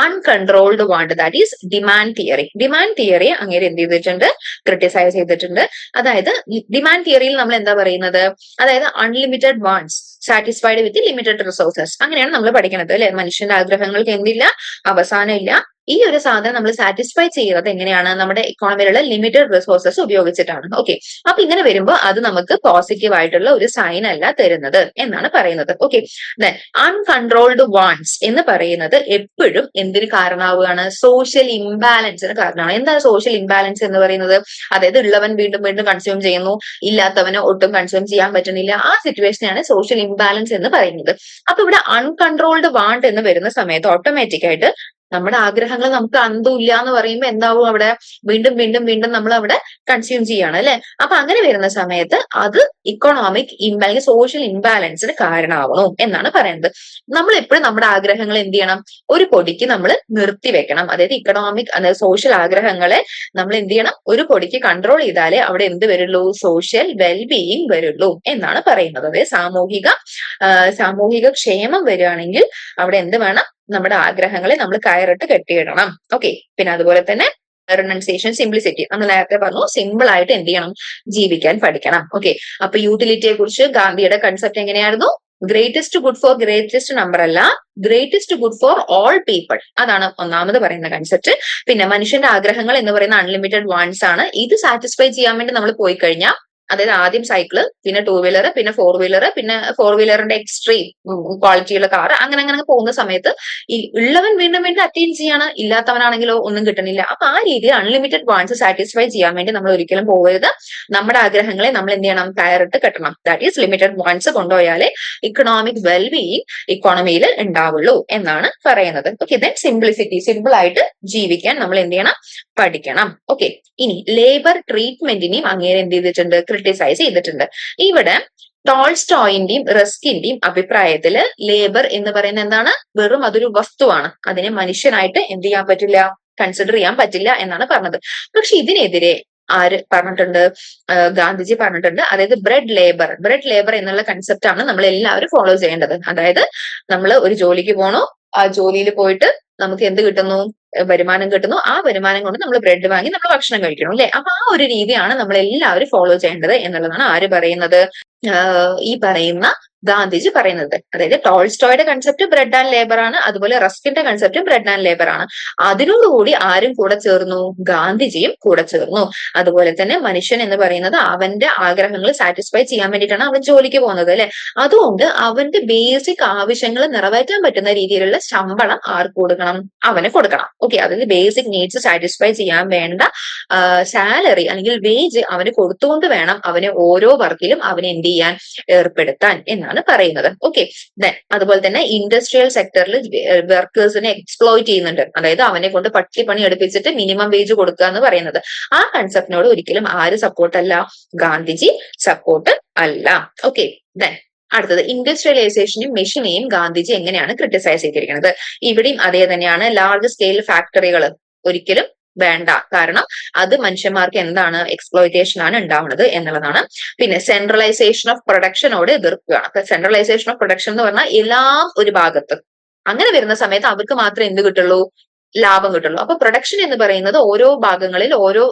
uncontrolled want, that is demand theory. Demand theory അങ്ങനെ എന്ത് ചെയ്തിട്ടുണ്ട്, ക്രിട്ടിസൈസ് ചെയ്തിട്ടുണ്ട്. അതായത് ഡിമാൻഡ് തിയറിയിൽ നമ്മൾ എന്താ പറയുന്നത്, അതായത് unlimited wants satisfied with limited resources അങ്ങനെയാണ് നമ്മൾ പഠിക്കുന്നത് അല്ലെ. മനുഷ്യന്റെ ആഗ്രഹങ്ങൾക്ക് എന്തില്ല, അവസാനം ഇല്ല. ഈ ഒരു സാധനം നമ്മൾ സാറ്റിസ്ഫൈ ചെയ്യുന്നത് എങ്ങനെയാണ്, നമ്മുടെ ഇക്കോണമിയിലുള്ള ലിമിറ്റഡ് റിസോഴ്സസ് ഉപയോഗിച്ചിട്ടാണ്. ഓക്കെ, അപ്പൊ ഇങ്ങനെ വരുമ്പോൾ അത് നമുക്ക് പോസിറ്റീവ് ആയിട്ടുള്ള ഒരു സൈൻ അല്ല തരുന്നത് എന്നാണ് പറയുന്നത്. ഓക്കെ, ദെൻ അൺകൺട്രോൾഡ് വാണ്ട്സ് എന്ന് പറയുന്നത് എപ്പോഴും എന്തിന് കാരണമാവുകയാണ്, സോഷ്യൽ ഇംബാലൻസിന് കാരണമാണ്. എന്താണ് സോഷ്യൽ ഇംബാലൻസ് എന്ന് പറയുന്നത്, അതായത് ഉള്ളവൻ വീണ്ടും വീണ്ടും കൺസ്യൂം ചെയ്യുന്നു, ഇല്ലാത്തവന് ഒട്ടും കൺസ്യൂം ചെയ്യാൻ പറ്റുന്നില്ല, ആ സിറ്റുവേഷനാണ് സോഷ്യൽ ഇംബാലൻസ് എന്ന് പറയുന്നത്. അപ്പൊ ഇവിടെ അൺകൺട്രോൾഡ് വാണ്ട് എന്ന് വരുന്ന സമയത്ത് ഓട്ടോമാറ്റിക് ആയിട്ട് നമ്മുടെ ആഗ്രഹങ്ങൾ നമുക്ക് അന്തമില്ല എന്ന് പറയുമ്പോൾ എന്താവും, അവിടെ വീണ്ടും വീണ്ടും വീണ്ടും നമ്മൾ അവിടെ കൺസ്യൂം ചെയ്യാണ് അല്ലെ. അപ്പൊ അങ്ങനെ വരുന്ന സമയത്ത് അത് ഇക്കോണോമിക് അല്ലെങ്കിൽ സോഷ്യൽ ഇംബാലൻസിന് കാരണമാവണം എന്നാണ് പറയുന്നത്. നമ്മൾ എപ്പോഴും നമ്മുടെ ആഗ്രഹങ്ങൾ എന്ത് ചെയ്യണം, ഒരു പൊടിക്ക് നമ്മൾ നിർത്തിവെക്കണം. അതായത് ഇക്കണോമിക് അതായത് സോഷ്യൽ ആഗ്രഹങ്ങളെ നമ്മൾ എന്ത് ചെയ്യണം, ഒരു പൊടിക്ക് കൺട്രോൾ ചെയ്താലേ അവിടെ എന്ത് വരുള്ളൂ, സോഷ്യൽ വെൽബീയിങ് വരുള്ളൂ എന്നാണ് പറയുന്നത്. അതായത് സാമൂഹിക ക്ഷേമം വരികയാണെങ്കിൽ അവിടെ എന്ത് വേണം, നമ്മുടെ ആഗ്രഹങ്ങളെ നമ്മൾ കയറിട്ട് കെട്ടിയിടണം. ഓക്കെ, പിന്നെ അതുപോലെ തന്നെ റിനൗൺസിയേഷൻ, സിംപ്ലിസിറ്റി നമ്മൾ നേരത്തെ പറഞ്ഞു, സിമ്പിൾ ആയിട്ട് എന്ത് ചെയ്യണം, ജീവിക്കാൻ പഠിക്കണം. ഓക്കെ, അപ്പൊ യൂട്ടിലിറ്റിയെ കുറിച്ച് ഗാന്ധിയുടെ കൺസെപ്റ്റ് എങ്ങനെയായിരുന്നു, greatest good for greatest number അല്ല, greatest good for all people അതാണ് ഒന്നാമത് പറയുന്ന കൺസെപ്റ്റ്. പിന്നെ മനുഷ്യന്റെ ആഗ്രഹങ്ങൾ എന്ന് പറയുന്ന അൺലിമിറ്റഡ് വാണ്ട്സ് ആണ്. ഇത് സാറ്റിസ്ഫൈ ചെയ്യാൻ വേണ്ടി നമ്മൾ പോയി കഴിഞ്ഞാൽ, അതായത് ആദ്യം സൈക്കിള്, പിന്നെ 2 വീലർ, പിന്നെ 4 വീലർ, പിന്നെ 4 വീലറിന്റെ എക്സ്ട്രീം ക്വാളിറ്റിയുള്ള കാർ, അങ്ങനെ അങ്ങനെ പോകുന്ന സമയത്ത് ഈ ഉള്ളവൻ വീണ്ടും വീണ്ടും അറ്റൈൻ ചെയ്യാണ്, ഇല്ലാത്തവനാണെങ്കിലോ ഒന്നും കിട്ടണില്ല. അപ്പൊ ആ രീതിയിൽ അൺലിമിറ്റഡ് വാണ്ട്സ് സാറ്റിസ്ഫൈ ചെയ്യാൻ വേണ്ടി നമ്മൾ ഒരിക്കലും പോകരുത്. നമ്മുടെ ആഗ്രഹങ്ങളെ നമ്മൾ എന്ത് ചെയ്യണം, കയറിട്ട് കെട്ടണം. ദാറ്റ് ഈസ് ലിമിറ്റഡ് വാണ്ട്സ് കൊണ്ടുപോയാലേ ഇക്കണോമിക് വെൽബീയിങ് ഇക്കോണമിയിൽ ഉണ്ടാവുള്ളൂ എന്നാണ് പറയുന്നത്. ഓക്കെ, ദെൻ സിംപ്ലിസിറ്റി, സിമ്പിൾ ആയിട്ട് ജീവിക്കാൻ നമ്മൾ എന്ത് ചെയ്യണം, പഠിക്കണം. ഓക്കെ, ഇനി ലേബർ ട്രീറ്റ്മെന്റിനെയും അങ്ങേരെ എന്ത് ചെയ്തിട്ടുണ്ട്, ക്രിട്ടിസൈസ് ചെയ്തിട്ടുണ്ട്. ഇവിടെ ടോൾസ്റ്റോയിന്റെയും റസ്കിന്റെയും അഭിപ്രായത്തില് ലേബർ എന്ന് പറയുന്നത് എന്താണ്, വെറും അതൊരു വസ്തുവാണ്, അതിനെ മനുഷ്യനായിട്ട് എന്ത് ചെയ്യാൻ പറ്റില്ല, കൺസിഡർ ചെയ്യാൻ പറ്റില്ല എന്നാണ് പറഞ്ഞത്. പക്ഷെ ഇതിനെതിരെ ആര് പറഞ്ഞിട്ടുണ്ട്, ഗാന്ധിജി പറഞ്ഞിട്ടുണ്ട്. അതായത് ബ്രെഡ് ലേബർ എന്നുള്ള കൺസെപ്റ്റ് ആണ് നമ്മൾ എല്ലാവരും ഫോളോ ചെയ്യേണ്ടത്. അതായത് നമ്മൾ ഒരു ജോലിക്ക് പോകണു, ആ ജോലിയിൽ പോയിട്ട് നമുക്ക് എന്ത് കിട്ടുന്നു, വരുമാനം കിട്ടുന്നു, ആ വരുമാനം കൊണ്ട് നമ്മൾ ബ്രെഡ് വാങ്ങി നമ്മൾ ഭക്ഷണം കഴിക്കണം അല്ലെ. അപ്പൊ ആ ഒരു രീതിയാണ് നമ്മൾ എല്ലാവരും ഫോളോ ചെയ്യേണ്ടത് എന്നുള്ളതാണ് ആര് പറയുന്നത്, ഈ പറയുന്ന ഗാന്ധിജി പറയുന്നത്. അതായത് ടോൾസ്റ്റോയുടെ കൺസെപ്റ്റ് ബ്രെഡ് ആൻഡ് ലേബർ ആണ്, അതുപോലെ റസ്കിന്റെ കൺസെപ്റ്റ് ബ്രെഡ് ആൻഡ് ലേബർ ആണ്. അതിനോടുകൂടി ആരും കൂടെ ചേർന്നു? ഗാന്ധിജിയും കൂടെ ചേർന്നു. അതുപോലെ തന്നെ മനുഷ്യൻ എന്ന് പറയുന്നത് അവന്റെ ആഗ്രഹങ്ങൾ സാറ്റിസ്ഫൈ ചെയ്യാൻ വേണ്ടിയിട്ടാണ് അവൻ ജോലിക്ക് പോകുന്നത്, അല്ലെ? അതുകൊണ്ട് അവന്റെ ബേസിക് ആവശ്യങ്ങൾ നിറവേറ്റാൻ പറ്റുന്ന രീതിയിലുള്ള ശമ്പളം ആർക്ക് കൊടുക്കണം? അവന് കൊടുക്കണം. ഓക്കെ, അതിന് ബേസിക് നീഡ്സ് സാറ്റിസ്ഫൈ ചെയ്യാൻ വേണ്ട സാലറി അല്ലെങ്കിൽ വേജ് അവന് കൊടുത്തുകൊണ്ട് വേണം അവനെ ഓരോ വർക്കിലും അവനെ എന്ത് ചെയ്യാൻ, ഏർപ്പെടുത്താൻ എന്നാണ് പറയുന്നത്. ഓക്കെ, ദെൻ അതുപോലെ തന്നെ ഇൻഡസ്ട്രിയൽ സെക്ടറിൽ വർക്കേഴ്സിനെ എക്സ്പ്ലോയിറ്റ് ചെയ്യുന്നുണ്ട്. അതായത് അവനെ കൊണ്ട് പണി എടുപ്പിച്ചിട്ട് മിനിമം വേജ് കൊടുക്കുക എന്ന് പറയുന്നത്. ആ കൺസെപ്റ്റിനോട് ഒരിക്കലും ആര് സപ്പോർട്ട് അല്ല? ഗാന്ധിജി സപ്പോർട്ട് അല്ല. ഓക്കെ, ദെൻ അടുത്തത് ഇൻഡസ്ട്രിയലൈസേഷനും മെഷീനെയും ഗാന്ധിജി എങ്ങനെയാണ് ക്രിട്ടിസൈസ് ചെയ്തിരിക്കുന്നത്? ഇവിടെയും അതേ തന്നെയാണ്. ലാർജ് സ്കെയിൽ ഫാക്ടറികൾ ഒരിക്കലും വേണ്ട, കാരണം അത് മനുഷ്യന്മാർക്ക് എന്താണ്, എക്സ്പ്ലോയിറ്റേഷൻ ആണ് ഉണ്ടാവുന്നത് എന്നുള്ളതാണ്. പിന്നെ സെൻട്രലൈസേഷൻ ഓഫ് പ്രൊഡക്ഷനോട് എതിർക്കുകയാണ്. അപ്പൊ സെൻട്രലൈസേഷൻ ഓഫ് പ്രൊഡക്ഷൻ എന്ന് പറഞ്ഞാൽ എല്ലാം ഒരു ഭാഗത്ത്, അങ്ങനെ വരുന്ന സമയത്ത് അവർക്ക് മാത്രമേ എന്ത് കിട്ടുള്ളൂ? ലാഭം കിട്ടുള്ളൂ. അപ്പൊ പ്രൊഡക്ഷൻ എന്ന് പറയുന്നത് ഓരോ ഭാഗങ്ങളിൽ ഓരോ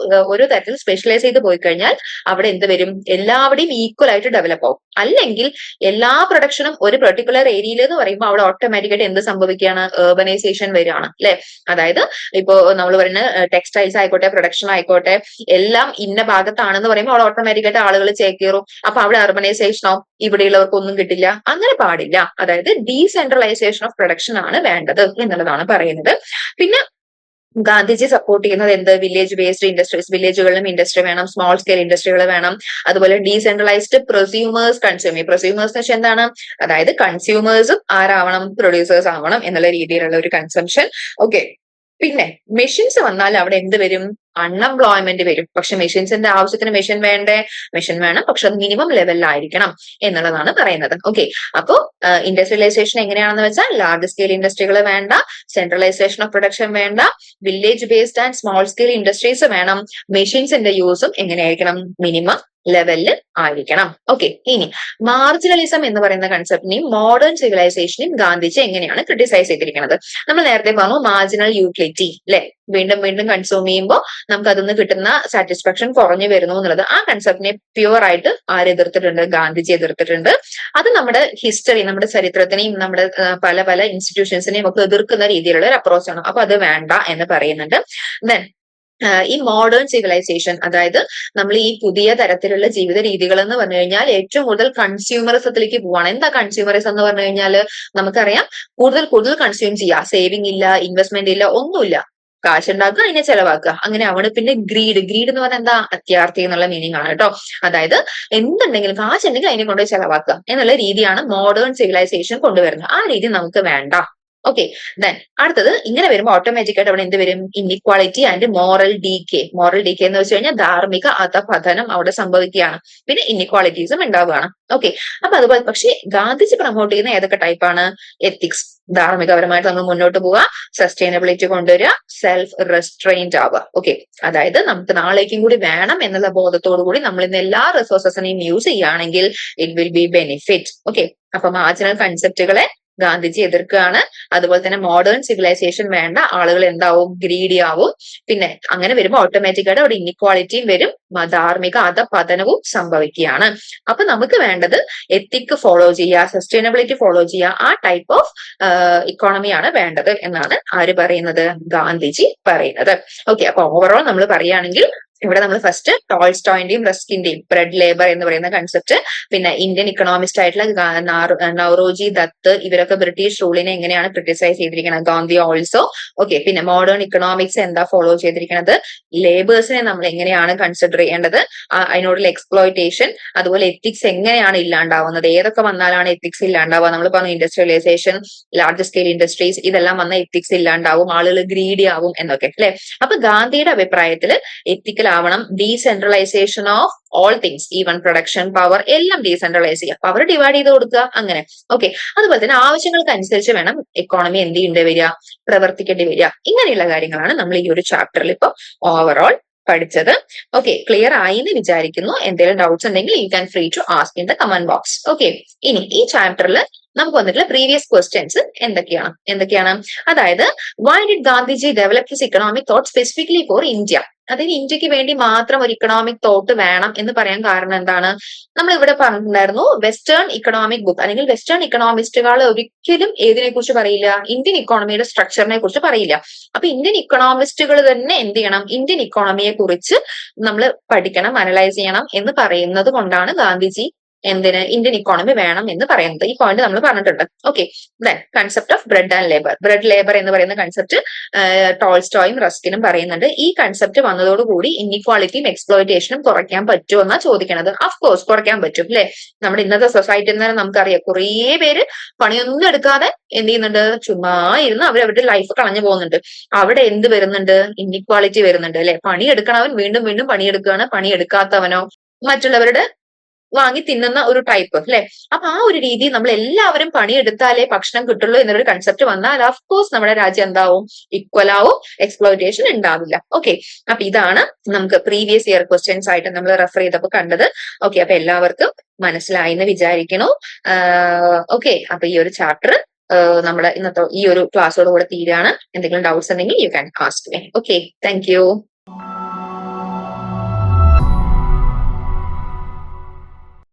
തരത്തിൽ സ്പെഷ്യലൈസ് ചെയ്ത് പോയി കഴിഞ്ഞാൽ അവിടെ എന്ത് വരും? എല്ലാവരുടെയും ഈക്വൽ ആയിട്ട് ഡെവലപ്പ് ആവും. അല്ലെങ്കിൽ എല്ലാ പ്രൊഡക്ഷനും ഒരു പെർട്ടിക്കുലർ ഏരിയയിൽ എന്ന് പറയുമ്പോൾ അവിടെ ഓട്ടോമാറ്റിക്കായിട്ട് എന്ത് സംഭവിക്കുകയാണ്? ഏർബനൈസേഷൻ വരികയാണ്, അല്ലെ? അതായത് ഇപ്പോ നമ്മൾ പറയുന്ന ടെക്സ്റ്റൈൽസ് ആയിക്കോട്ടെ, പ്രൊഡക്ഷൻ ആയിക്കോട്ടെ, എല്ലാം ഇന്ന ഭാഗത്താണെന്ന് പറയുമ്പോൾ അവിടെ ഓട്ടോമാറ്റിക്കായിട്ട് ആളുകൾ ചേക്കേറും. അപ്പൊ അവിടെ അർബനൈസേഷനോ ഇവിടെയുള്ളവർക്ക് ഒന്നും കിട്ടില്ല. അങ്ങനെ പാടില്ല. അതായത് ഡീസെൻട്രലൈസേഷൻ ഓഫ് പ്രൊഡക്ഷൻ ആണ് വേണ്ടത് എന്നുള്ളതാണ് പറയുന്നത്. പിന്നെ ഗാന്ധിജി സപ്പോർട്ട് ചെയ്യുന്നത് എന്ത്? വില്ലേജ് ബേസ്ഡ് ഇൻഡസ്ട്രീസ്, വില്ലേജുകളിലും ഇൻഡസ്ട്രി വേണം, സ്മോൾ സ്കെയിൽ ഇൻഡസ്ട്രികൾ വേണം. അതുപോലെ ഡീസെൻട്രലൈസ്ഡ് പ്രൊസ്യൂമേഴ്സ് കൺസ്യൂമർ. പ്രൊസ്യൂമേഴ്സ് എന്ന് വെച്ചാൽ എന്താണ്? അതായത് കൺസ്യൂമേഴ്സും ആരാവണം? പ്രൊഡ്യൂസേഴ്സ് ആവണം എന്നുള്ള രീതിയിലുള്ള ഒരു കൺസംഷൻ. ഓക്കെ, പിന്നെ മെഷീൻസ് വന്നാൽ അവിടെ എന്ത് വരും? അൺഎംപ്ലോയ്മെന്റ് വരും. പക്ഷെ മെഷീൻസിന്റെ ആവശ്യത്തിന് മെഷീൻ വേണ്ടേ? മെഷീൻ വേണം, പക്ഷെ അത് മിനിമം ലെവലിലായിരിക്കണം എന്നുള്ളതാണ് പറയുന്നത്. ഓക്കെ, അപ്പോ ഇൻഡസ്ട്രിയലൈസേഷൻ എങ്ങനെയാണെന്ന് വെച്ചാൽ ലാർജ് സ്കെയിൽ ഇൻഡസ്ട്രികൾ വേണ്ട, സെൻട്രലൈസേഷൻ ഓഫ് പ്രൊഡക്ഷൻ വേണ്ട, village based and small scale industries വേണം, മെഷീൻസിന്റെ യൂസും എങ്ങനെയായിരിക്കണം? മിനിമം ലെവലിൽ ആയിരിക്കണം. ഓക്കെ, ഇനി മാർജിനലിസം എന്ന് പറയുന്ന കൺസെപ്റ്റിനെയും മോഡേൺ സിവിലൈസേഷനെയും ഗാന്ധിജി എങ്ങനെയാണ് ക്രിട്ടിസൈസ് ചെയ്തിരിക്കുന്നത്? നമ്മൾ നേരത്തെ പറഞ്ഞു മാർജിനൽ യൂട്ടിലിറ്റി, അല്ലെ? വീണ്ടും വീണ്ടും കൺസ്യൂം ചെയ്യുമ്പോൾ നമുക്ക് അതിൽ കിട്ടുന്ന സാറ്റിസ്ഫാക്ഷൻ കുറഞ്ഞു വരുന്നു എന്നുള്ളത്. ആ കൺസെപ്റ്റിനെ പ്യുവർ ആയിട്ട് ആര് എതിർത്തിട്ടുണ്ട്? ഗാന്ധിജി എതിർത്തിട്ടുണ്ട്. അത് നമ്മുടെ ഹിസ്റ്ററി, നമ്മുടെ ചരിത്രത്തിനെയും നമ്മുടെ പല പല ഇൻസ്റ്റിറ്റ്യൂഷൻസിനെയും ഒക്കെ എതിർക്കുന്ന രീതിയിലുള്ള ഒരു അപ്രോച്ച് ആണ്. അപ്പൊ അത് വേണ്ട എന്ന് പറയുന്നുണ്ട്. ദെൻ ഈ മോഡേൺ സിവിലൈസേഷൻ, അതായത് നമ്മൾ ഈ പുതിയ തരത്തിലുള്ള ജീവിത രീതികൾ എന്ന് പറഞ്ഞു കഴിഞ്ഞാൽ ഏറ്റവും കൂടുതൽ കൺസ്യൂമറിസത്തിലേക്ക് പോവാണ്. എന്താ കൺസ്യൂമറിസം എന്ന് പറഞ്ഞു കഴിഞ്ഞാൽ? നമുക്കറിയാം, കൂടുതൽ കൂടുതൽ കൺസ്യൂം ചെയ്യുക, സേവിങ് ഇല്ല, ഇൻവെസ്റ്റ്മെന്റ് ഇല്ല, ഒന്നുമില്ല, കാശുണ്ടാക്കുക, അതിനെ ചെലവാക്കുക, അങ്ങനെ ആണ്. പിന്നെ ഗ്രീഡ് എന്ന് പറഞ്ഞാൽ എന്താ? അത്യാർത്ഥി എന്നുള്ള മീനിങ് ആണ് കേട്ടോ. അതായത് എന്തുണ്ടെങ്കിലും കാശുണ്ടെങ്കിൽ അതിനെ കൊണ്ടുപോയി ചെലവാക്കുക എന്നുള്ള രീതിയാണ് മോഡേൺ സിവിലൈസേഷൻ കൊണ്ടുവരുന്നത്. ആ രീതി നമുക്ക് വേണ്ട. ഓക്കെ, ദെൻ അടുത്തത് ഇങ്ങനെ വരുമ്പോൾ ഓട്ടോമാറ്റിക്കായിട്ട് അവിടെ എന്ത് വരും? Inequality and moral decay. Moral decay എന്ന് വെച്ച് കഴിഞ്ഞാൽ ധാർമ്മിക അധപതനം അവിടെ സംഭവിക്കുകയാണ്. പിന്നെ ഇൻഇക്വാളിറ്റീസും ഉണ്ടാവുകയാണ്. ഓക്കെ, അപ്പൊ അതുപോലെ പക്ഷേ ഗാന്ധിജി പ്രൊമോട്ട് ചെയ്യുന്ന ഏതൊക്കെ ടൈപ്പാണ്? എത്തിക്സ്, ധാർമ്മികപരമായിട്ട് നമ്മൾ മുന്നോട്ട് പോവുക, സസ്റ്റൈനബിലിറ്റി കൊണ്ടുവരിക, സെൽഫ് റെസ്ട്രെയിൻറ്റ് ആവുക. ഓക്കെ, അതായത് നമുക്ക് നാളേക്കും കൂടി വേണം എന്നുള്ള ബോധത്തോടു കൂടി നമ്മൾ ഇന്ന് എല്ലാ റിസോഴ്സസിനെയും യൂസ് ചെയ്യുകയാണെങ്കിൽ it will be benefit. Okay, അപ്പൊ മാർജിനൽ കൺസെപ്റ്റുകളെ ഗാന്ധിജി എതിർക്കുകയാണ്. അതുപോലെ തന്നെ മോഡേൺ സിവിലൈസേഷൻ വേണ്ട, ആളുകൾ എന്താവും? ഗ്രീഡി ആവും. പിന്നെ അങ്ങനെ വരുമ്പോൾ ഓട്ടോമാറ്റിക്കായിട്ട് അവിടെ ഇൻഇക്വാളിറ്റിയും വരും, ധാർമ്മിക അധപതനവും സംഭവിക്കുകയാണ്. അപ്പൊ നമുക്ക് വേണ്ടത് എത്തിക് ഫോളോ ചെയ്യുക, സസ്റ്റൈനബിലിറ്റി ഫോളോ ചെയ്യുക, ആ ടൈപ്പ് ഓഫ് ഇക്കോണമിയാണ് വേണ്ടത് എന്നാണ് ആര് പറയുന്നത്? ഗാന്ധിജി പറയുന്നത്. ഓക്കെ, അപ്പൊ ഓവറോൾ നമ്മൾ പറയുകയാണെങ്കിൽ ഇവിടെ നമ്മൾ ഫസ്റ്റ് ടോൾസ്റ്റോയിന്റെയും റസ്കിന്റെയും ബ്രെഡ് ലേബർ എന്ന് പറയുന്ന കൺസെപ്റ്റ്, പിന്നെ ഇന്ത്യൻ ഇക്കണോമിസ്റ്റ് ആയിട്ടുള്ള നൗറോജി ദത്ത്, ഇവരൊക്കെ ബ്രിട്ടീഷ് റൂളിനെ എങ്ങനെയാണ് ക്രിട്ടിസൈസ് ചെയ്തിരിക്കുന്നത്? ഗാന്ധി ഓൾസോ. ഓക്കെ, പിന്നെ മോഡേൺ ഇക്കണോമിക്സ് എന്താ ഫോളോ ചെയ്തിരിക്കുന്നത്? ലേബേഴ്സിനെ നമ്മൾ എങ്ങനെയാണ് കൺസിഡർ ചെയ്യേണ്ടത്, അതിനോടുള്ള എക്സ്പ്ലോയിറ്റേഷൻ, അതുപോലെ എത്തിക്സ് എങ്ങനെയാണ് ഇല്ലാണ്ടാവുന്നത്, ഏതൊക്കെ വന്നാലാണ് എത്തിക്സ് ഇല്ലാണ്ടാവുക? നമ്മൾ പറഞ്ഞു ഇൻഡസ്ട്രിയലൈസേഷൻ, ലാർജ് സ്കെയിൽ ഇൻഡസ്ട്രീസ്, ഇതെല്ലാം വന്ന എത്തിക്സ് ഇല്ലാണ്ടാവും, ആളുകൾ ഗ്രീഡി ആവും എന്നൊക്കെ, അല്ലെ? അപ്പൊ ഗാന്ധിയുടെ അഭിപ്രായത്തിൽ എത്തിക്കൽ ആവണം decentralisation of all things, even production power എല്ലാം ഡീസെൻട്രലൈസ് ചെയ്യുക, പവർ ഡിവൈഡ് ചെയ്ത് കൊടുക്കുക, അങ്ങനെ. ഓക്കെ, അതുപോലെ തന്നെ ആവശ്യങ്ങൾക്ക് അനുസരിച്ച് വേണം എക്കോണമി എന്ത് ചെയ്യേണ്ടി വരിക? പ്രവർത്തിക്കേണ്ടി വരിക. ഇങ്ങനെയുള്ള കാര്യങ്ങളാണ് നമ്മൾ ഈ ഒരു ചാപ്റ്ററിൽ ഇപ്പൊ ഓവറോൾ പഠിച്ചത്. ഓക്കെ, ക്ലിയർ ആയി എന്ന് വിചാരിക്കുന്നു. എന്തെങ്കിലും ഡൗട്ട്സ് ഉണ്ടെങ്കിൽ you can free to ask in the comment box. Okay, ഇനി ഈ ചാപ്റ്ററിൽ നമുക്ക് വന്നിട്ടുള്ള പ്രീവിയസ് ക്വസ്റ്റ്യൻസ് എന്തൊക്കെയാണ് അതായത് why did Gandhiji develop his economic thought specifically for India? അതായത് ഇന്ത്യക്ക് വേണ്ടി മാത്രം ഒരു ഇക്കണോമിക് തോട്ട് വേണം എന്ന് പറയാൻ കാരണം എന്താണ്? നമ്മൾ ഇവിടെ പറഞ്ഞിട്ടുണ്ടായിരുന്നു വെസ്റ്റേൺ ഇക്കണോമിക് ബുക്ക് അല്ലെങ്കിൽ വെസ്റ്റേൺ ഇക്കണോമിസ്റ്റുകൾ ഒരിക്കലും ഏതിനെ കുറിച്ച് പറയില്ല, ഇന്ത്യൻ ഇക്കോണമിയുടെ സ്ട്രക്ചറിനെ കുറിച്ച് പറയില്ല. അപ്പൊ ഇന്ത്യൻ ഇക്കണോമിസ്റ്റുകൾ തന്നെ എന്ത് ചെയ്യണം, ഇന്ത്യൻ ഇക്കോണമിയെ കുറിച്ച് നമ്മൾ പഠിക്കണം, അനലൈസ് ചെയ്യണം എന്ന് പറയുന്നത് കൊണ്ടാണ് ഗാന്ധിജി ഇന്ത്യൻ ഇക്കോണമി വേണം എന്ന് പറയുന്നത്. ഈ പോയിന്റ് നമ്മൾ പറഞ്ഞിട്ടുണ്ട്. Okay, concept of bread and labour. Bread labour എന്ന് പറയുന്ന കൺസെപ്റ്റ് ടോൾസ്റ്റോയും റസ്കിനും പറയുന്നുണ്ട്. ഈ കൺസെപ്റ്റ് വന്നതോടുകൂടി ഇൻഇക്വാളിറ്റിയും എക്സ്പ്ലോയിറ്റേഷനും കുറയ്ക്കാൻ പറ്റുമോ എന്നാ ചോദിക്കണത്. ഓഫ് കോഴ്സ് കുറയ്ക്കാൻ പറ്റും അല്ലെ. നമ്മുടെ ഇന്നത്തെ സൊസൈറ്റിയിൽ നിന്ന് നമുക്കറിയാം കുറേ പേര് പണിയൊന്നും എടുക്കാതെ എന്ത് ചെയ്യുന്നുണ്ട്, ചുമ്മാ ഇരുന്ന് അവരവരുടെ ലൈഫ് കളഞ്ഞു പോകുന്നുണ്ട്. അവിടെ എന്ത് വരുന്നുണ്ട്, ഇൻഇക്വാളിറ്റി വരുന്നുണ്ട് അല്ലെ. പണിയെടുക്കണവൻ വീണ്ടും വീണ്ടും പണിയെടുക്കുകയാണ്, പണിയെടുക്കാത്തവനോ മറ്റുള്ളവരുടെ വാങ്ങി തിന്നുന്ന ഒരു ടൈപ്പ് അല്ലെ. അപ്പൊ ആ ഒരു രീതി നമ്മൾ എല്ലാവരും പണിയെടുത്താലേ ഭക്ഷണം കിട്ടുള്ളൂ എന്നൊരു കൺസെപ്റ്റ് വന്നാൽ ഓഫ് കോഴ്സ് നമ്മുടെ രാജ്യം എന്താവും, ഈക്വൽ ആവും, എക്സ്പ്ലോയിറ്റേഷൻ ഉണ്ടാവില്ല. ഓക്കെ, അപ്പൊ ഇതാണ് നമുക്ക് പ്രീവിയസ് ഇയർ ക്വസ്റ്റ്യൻസ് ആയിട്ട് നമ്മൾ റെഫർ ചെയ്തപ്പോൾ കണ്ടത്. ഓക്കെ, അപ്പൊ എല്ലാവർക്കും മനസ്സിലായി എന്ന് വിചാരിക്കണു. ഓക്കെ, അപ്പൊ ഈ ഒരു ചാപ്റ്റർ നമ്മുടെ ഇന്നത്തെ ഈ ഒരു ക്ലാസ്സോട് കൂടെ തീരാണ്. എന്തെങ്കിലും ഡൗട്ട്സ് ഉണ്ടെങ്കിൽ you can ask me. Okay, thank you.